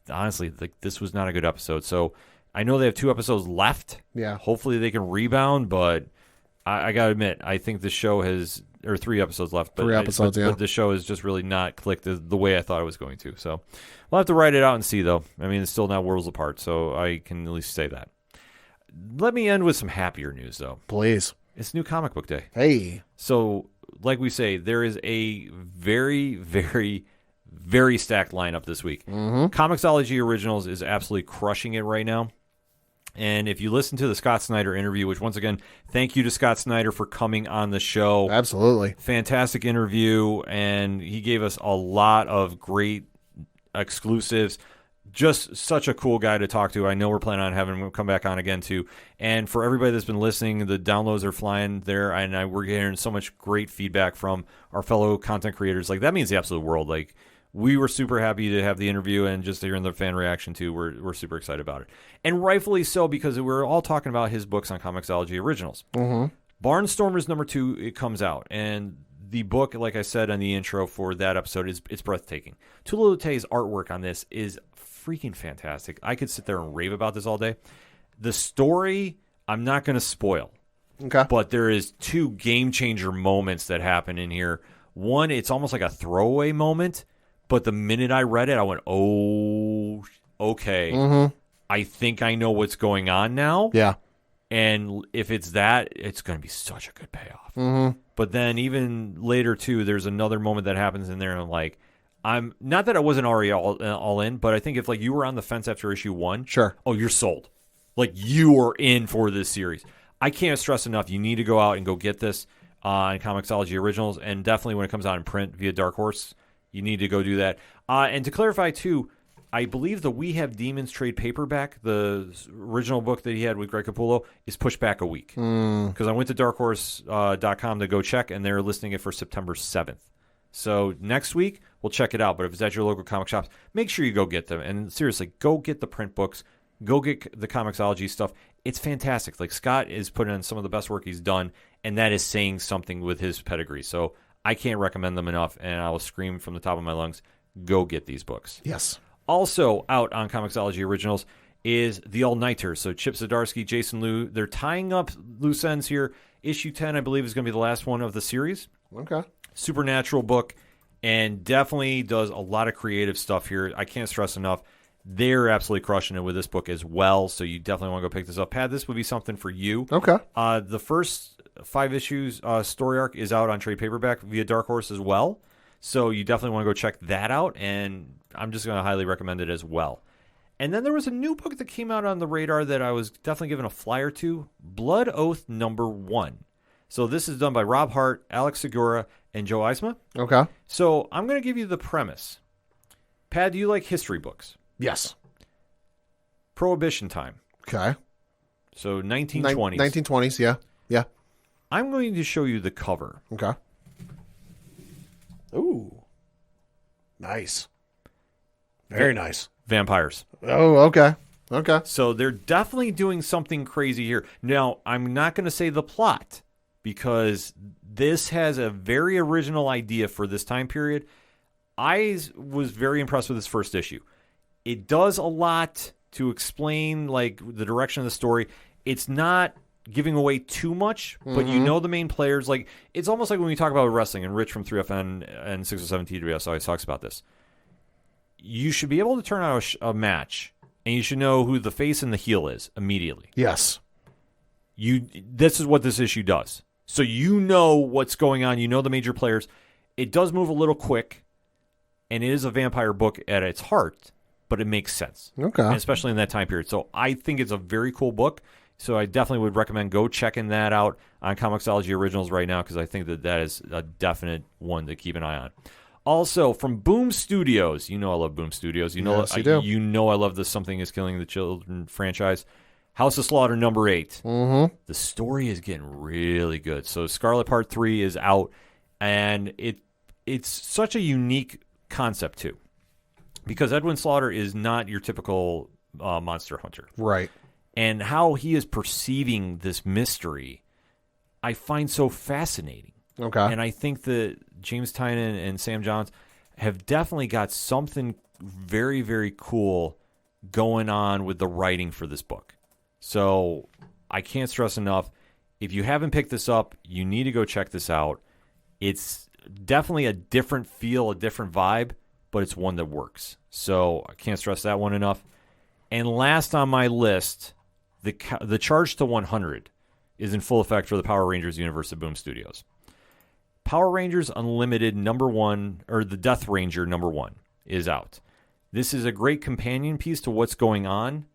honestly, like, this was not a good episode. So I know they have 2 episodes left. Yeah. Hopefully they can rebound, but I got to admit, I think the show has, or 3 episodes left. But 3 episodes, but the show has just really not clicked the way I thought it was going to. So we'll have to write it out and see, though. I mean, it's still not worlds apart, so I can at least say that. Let me end with some happier news, though. Please. It's New Comic Book Day. Hey. So, like we say, there is a very, very, very stacked lineup this week. Comixology Originals is absolutely crushing it right now. And if you listen to the Scott Snyder interview, which, once again, thank you to Scott Snyder for coming on the show. Absolutely. Fantastic interview, and he gave us a lot of great exclusives. Just such a cool guy to talk to. I know we're planning on having him come back on again, too. And for everybody that's been listening, the downloads are flying there, and we're getting so much great feedback from our fellow content creators. Like, that means the absolute world. Like, we were super happy to have the interview, and just hearing the fan reaction, too, we're super excited about it. And rightfully so, because we're all talking about his books on Comixology Originals. Barnstormers #2, it comes out, and the book, like I said on the intro for that episode, it's breathtaking. Tula Lute's artwork on this is freaking fantastic. I could sit there and rave about this all day. The story, I'm not going to spoil. Okay. But there is 2 game-changer moments that happen in here. One, it's almost like a throwaway moment, but the minute I read it, I went, oh, okay. I think I know what's going on now. Yeah. And if it's that, it's going to be such a good payoff. But then even later, too, there's another moment that happens in there, and I'm like, I'm not that I wasn't already all in, but I think if, like, you were on the fence after issue 1, sure. Oh, you're sold. Like, you are in for this series. I can't stress enough. You need to go out and go get this on Comixology Originals, and definitely when it comes out in print via Dark Horse, you need to go do that. And to clarify, too, I believe the We Have Demons trade paperback, the original book that he had with Greg Capullo, is pushed back a week. Because I went to darkhorse.com to go check, and they're listing it for September 7th. So next week, we'll check it out. But if it's at your local comic shops, make sure you go get them. And seriously, go get the print books. Go get the Comixology stuff. It's fantastic. Like, Scott is putting in some of the best work he's done, and that is saying something with his pedigree. So I can't recommend them enough, and I will scream from the top of my lungs, go get these books. Yes. Also out on Comixology Originals is The All-Nighters. So Chip Zdarsky, Jason Liu, they're tying up loose ends here. Issue 10, I believe, is going to be the last one of the series. Okay. Supernatural book, and definitely does a lot of creative stuff here. I can't stress enough. They're absolutely crushing it with this book as well, so you definitely want to go pick this up. Pat, this would be something for you. Okay. The first 5 issues story arc is out on trade paperback via Dark Horse as well, so you definitely want to go check that out, and I'm just going to highly recommend it as well. And then there was a new book that came out on the radar that I was definitely given a flyer to, Blood Oath #1. So this is done by Rob Hart, Alex Segura, and Joe Eisma. Okay. So I'm going to give you the premise. Pat, do you like history books? Yes. Prohibition time. Okay. So 1920s. 1920s, yeah. Yeah. I'm going to show you the cover. Okay. Ooh. Nice. Very nice. Vampires. Oh, okay. Okay. So they're definitely doing something crazy here. Now, I'm not going to say the plot because this has a very original idea for this time period. I was very impressed with this first issue. It does a lot to explain like the direction of the story. It's not giving away too much, but you know the main players. Like it's almost like when we talk about wrestling, and Rich from 3FN and 607 TWS always talks about this. You should be able to turn out a match, and you should know who the face and the heel is immediately. Yes. This is what this issue does. So you know what's going on. You know the major players. It does move a little quick, and it is a vampire book at its heart, but it makes sense. Okay. And especially in that time period. So I think it's a very cool book. So I definitely would recommend go checking that out on Comixology Originals right now because I think that is a definite one to keep an eye on. Also, from Boom Studios, you know I love Boom Studios. You know, yes, you do. You know I love the Something Is Killing the Children franchise. House of Slaughter #8. Mm-hmm. The story is getting really good. So Scarlet Part 3 is out, and it's such a unique concept too, because Edwin Slaughter is not your typical monster hunter. Right. And how he is perceiving this mystery, I find so fascinating. Okay. And I think that James Tynion and Sam Johns have definitely got something very, very cool going on with the writing for this book. So I can't stress enough, if you haven't picked this up, you need to go check this out. It's definitely a different feel, a different vibe, but it's one that works. So I can't stress that one enough. And last on my list, the Charge to 100 is in full effect for the Power Rangers universe at Boom Studios. Power Rangers Unlimited #1, or the Death Ranger #1, is out. This is a great companion piece to what's going on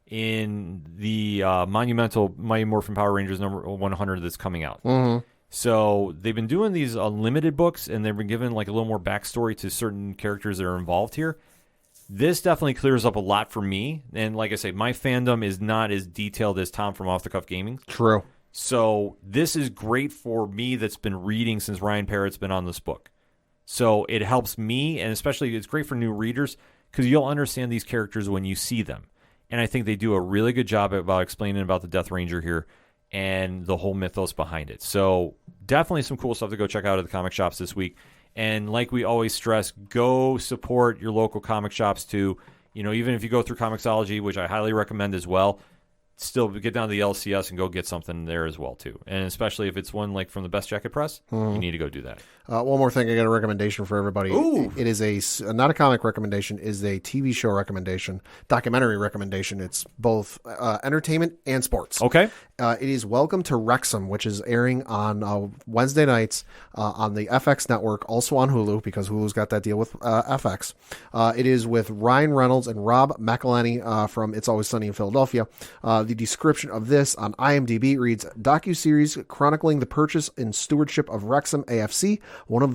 in the monumental Mighty Morphin Power Rangers #100 that's coming out. Mm-hmm. So they've been doing these unlimited books, and they've been given like a little more backstory to certain characters that are involved here. This definitely clears up a lot for me. And like I say, my fandom is not as detailed as Tom from Off the Cuff Gaming. True. So this is great for me that's been reading since Ryan Parrott's been on this book. So it helps me, and especially it's great for new readers because you'll understand these characters when you see them. And I think they do a really good job about explaining about the Death Ranger here and the whole mythos behind it. So definitely some cool stuff to go check out at the comic shops this week. And like we always stress, go support your local comic shops too. You know, even if you go through Comixology, which I highly recommend as well, still get down to the LCS and go get something there as well too. And especially if it's one like from the Best Jacket Press, you need to go do that. One more thing, I got a recommendation for everybody. Ooh. It is not a comic recommendation, is a TV show recommendation, documentary recommendation. It's both entertainment and sports. Okay. It is Welcome to Wrexham, which is airing on Wednesday nights on the FX network, also on Hulu, because Hulu's got that deal with FX. It is with Ryan Reynolds and Rob McElhenney from It's Always Sunny in Philadelphia. The description of this on IMDb reads, docuseries chronicling the purchase and stewardship of Wrexham AFC, one of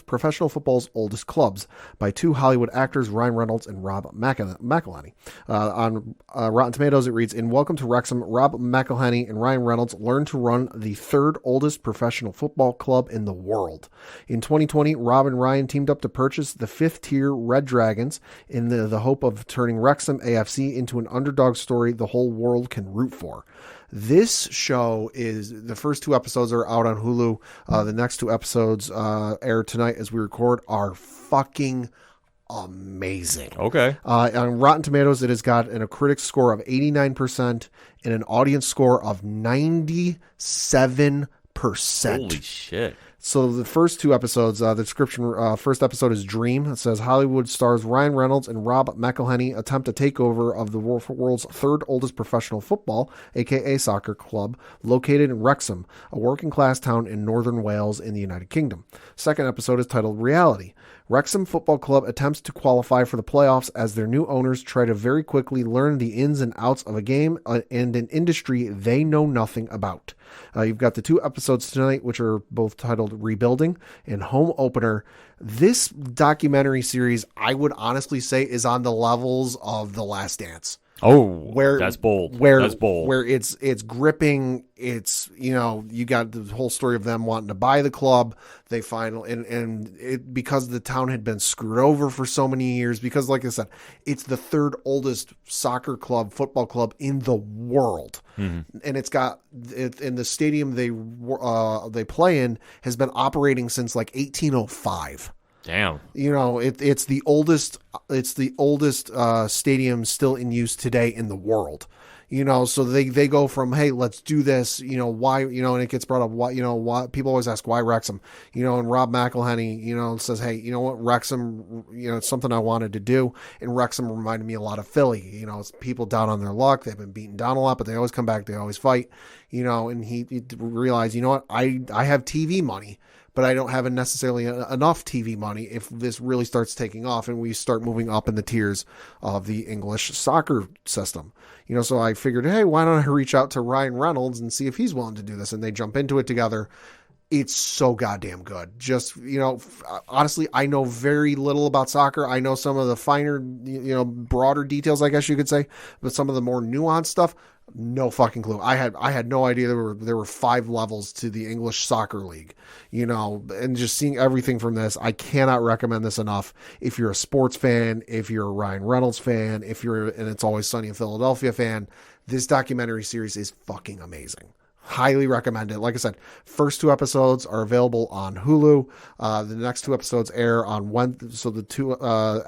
professional football's oldest clubs, by two Hollywood actors, Ryan Reynolds and Rob McElhenney. On Rotten Tomatoes, it reads, in Welcome to Wrexham, Rob McElhenney and Ryan Reynolds learn to run the third oldest professional football club in the world. In 2020, Rob and Ryan teamed up to purchase the fifth-tier Red Dragons in the hope of turning Wrexham AFC into an underdog story the whole world can root for. This show is, the first two episodes are out on Hulu. The next two episodes air tonight as we record, are fucking amazing. Okay. On Rotten Tomatoes, it has got a critic score of 89% and an audience score of 97%. Holy shit. So the first two episodes, the description, first episode is Dream. It says Hollywood stars Ryan Reynolds and Rob McElhenney attempt a takeover of the world's third oldest professional football, aka soccer club, located in Wrexham, a working class town in northern Wales in the United Kingdom. Second episode is titled Reality. Wrexham Football Club attempts to qualify for the playoffs as their new owners try to very quickly learn the ins and outs of a game and an industry they know nothing about. You've got the two episodes tonight, which are both titled Rebuilding and Home Opener. This documentary series, I would honestly say, is on the levels of The Last Dance. Oh, that's bold. That's bold. Where it's gripping. It's, you got the whole story of them wanting to buy the club. They finally, and it, because the town had been screwed over for so many years, because like I said, it's the third oldest football club in the world. Mm-hmm. And it's got, in the stadium they play in has been operating since like 1805. Damn. It's the oldest stadium still in use today in the world. So they go from, hey, let's do this, why, and it gets brought up, why people always ask why Wrexham, and Rob McElhenney, says, hey, you know what, Wrexham, it's something I wanted to do. And Wrexham reminded me a lot of Philly, it's people down on their luck. They've been beaten down a lot, but they always come back. They always fight, and he realized, you know what, I have TV money, but I don't have necessarily enough TV money if this really starts taking off and we start moving up in the tiers of the English soccer system. So I figured, hey, why don't I reach out to Ryan Reynolds and see if he's willing to do this? And they jump into it together. It's so goddamn good. Just, honestly, I know very little about soccer. I know some of the finer, broader details, I guess you could say, but some of the more nuanced stuff, no fucking clue. I had no idea there were 5 levels to the English Soccer League, and just seeing everything from this, I cannot recommend this enough. If you're a sports fan, if you're a Ryan Reynolds fan, if you're an It's Always Sunny in Philadelphia fan, this documentary series is fucking amazing. Highly recommend it. Like I said, first 2 episodes are available on Hulu. The next 2 episodes air on Wednesday. So the 2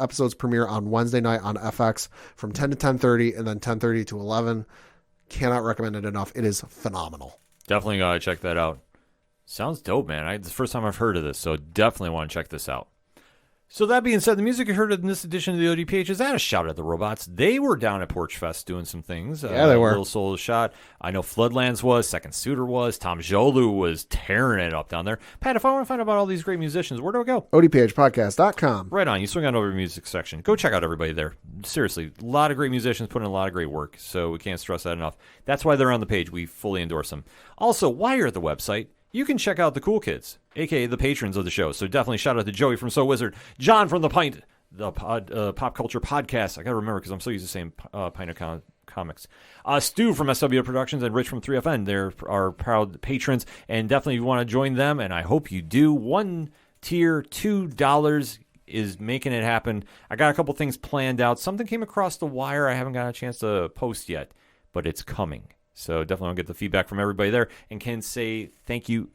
episodes premiere on Wednesday night on FX from 10 to 10:30 and then 10:30 to 11. Cannot recommend it enough. It is phenomenal. Definitely gotta check that out. Sounds dope, man. It's the first time I've heard of this, so definitely want to check this out. So that being said, the music you heard in this edition of the ODPH is at a shout at the Robots. They were down at Porch Fest doing some things. Yeah, they were. Little Soul Shot. I know Floodlands was. Second Suitor was. Tom Jolu was tearing it up down there. Pat, if I want to find out about all these great musicians, where do I go? ODPHpodcast.com. Right on. You swing on over to the music section. Go check out everybody there. Seriously, a lot of great musicians putting in a lot of great work, so we can't stress that enough. That's why they're on the page. We fully endorse them. Also, while you're at the website, you can check out the cool kids, a.k.a. the patrons of the show. So definitely shout out to Joey from So Wizard, John from The Pint, the Pop Culture Podcast. I got to remember because I'm so used to saying Pint of Comics. Stu from SW Productions and Rich from 3FN. They're our proud patrons. And definitely you want to join them, and I hope you do. 1 tier, $2 is making it happen. I got a couple things planned out. Something came across the wire I haven't got a chance to post yet, but it's coming. So definitely want to get the feedback from everybody there and can say thank you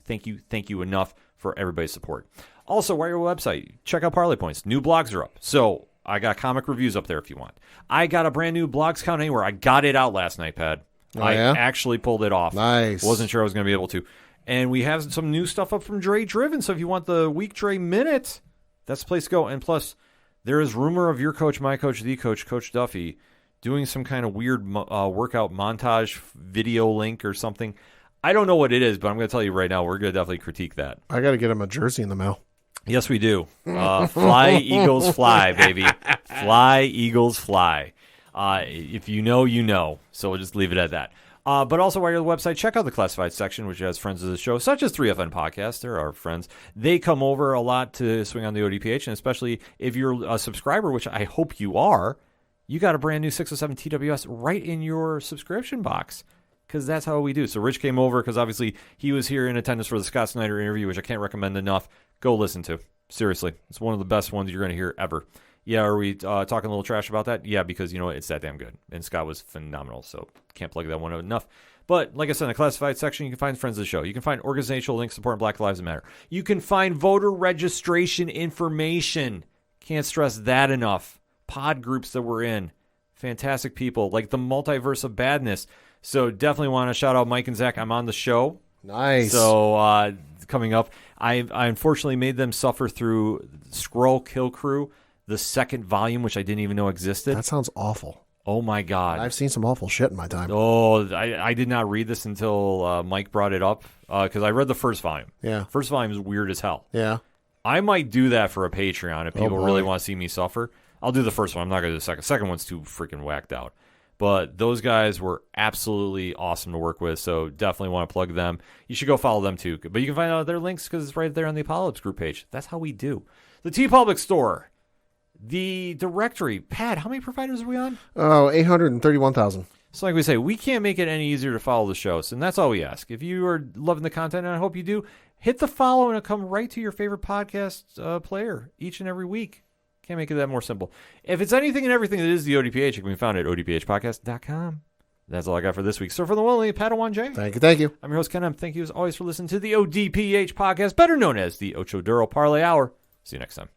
enough for everybody's support. Also, while you're on the website, check out Parlay Points. New blogs are up. So I got comic reviews up there if you want. I got a brand new Blogs Count Anywhere. I got it out last night, Pat. I actually pulled it off. Nice. Wasn't sure I was going to be able to. And we have some new stuff up from Dre Driven. So if you want the Week Dre Minute, that's the place to go. And plus, there is rumor of your coach, my coach, the coach, Coach Duffy, doing some kind of weird workout montage video link or something. I don't know what it is, but I'm going to tell you right now, we're going to definitely critique that. I got to get him a jersey in the mail. Yes, we do. Fly, Eagles, fly, baby. Fly, Eagles, fly. If you know, you know. So we'll just leave it at that. But also, while you're on the website, check out the classified section, which has friends of the show, such as 3FN Podcast. They're our friends. They come over a lot to swing on the ODPH, and especially if you're a subscriber, which I hope you are, you got a brand new 607 TWS right in your subscription box, because that's how we do. So Rich came over because obviously he was here in attendance for the Scott Snyder interview, which I can't recommend enough. Go listen to. Seriously. It's one of the best ones you're going to hear ever. Yeah, are we talking a little trash about that? Yeah, because, it's that damn good. And Scott was phenomenal, so can't plug that one out enough. But like I said, in the classified section, you can find friends of the show. You can find organizational links supporting Black Lives Matter. You can find voter registration information. Can't stress that enough. Pod groups that we're in. Fantastic people, like the Multiverse of Badness. So definitely want to shout out Mike and Zach. I'm on the show. Nice. So coming up. I unfortunately made them suffer through Skrull Kill Crew, the second volume, which I didn't even know existed. That sounds awful. Oh my God. I've seen some awful shit in my time. Oh, I did not read this until Mike brought it up because I read the first volume. Yeah. First volume is weird as hell. Yeah. I might do that for a Patreon if people boy. really want to see me suffer. I'll do the first one. I'm not going to do the second. Second one's too freaking whacked out. But those guys were absolutely awesome to work with, so definitely want to plug them. You should go follow them too. But you can find out their links because it's right there on the aPODalypse group page. That's how we do. The TeePublic store. The directory. Pat, how many providers are we on? Oh, 831,000. So like we say, we can't make it any easier to follow the shows, and that's all we ask. If you are loving the content, and I hope you do, hit the follow, and it'll come right to your favorite podcast player each and every week. Can't make it that more simple. If it's anything and everything that is the ODPH, it can be found at odphpodcast.com. That's all I got for this week. So for the one only Padawan J. Thank you. I'm your host, Ken M. Thank you as always for listening to the ODPH podcast, better known as the Ocho Duro Parlay Hour. See you next time.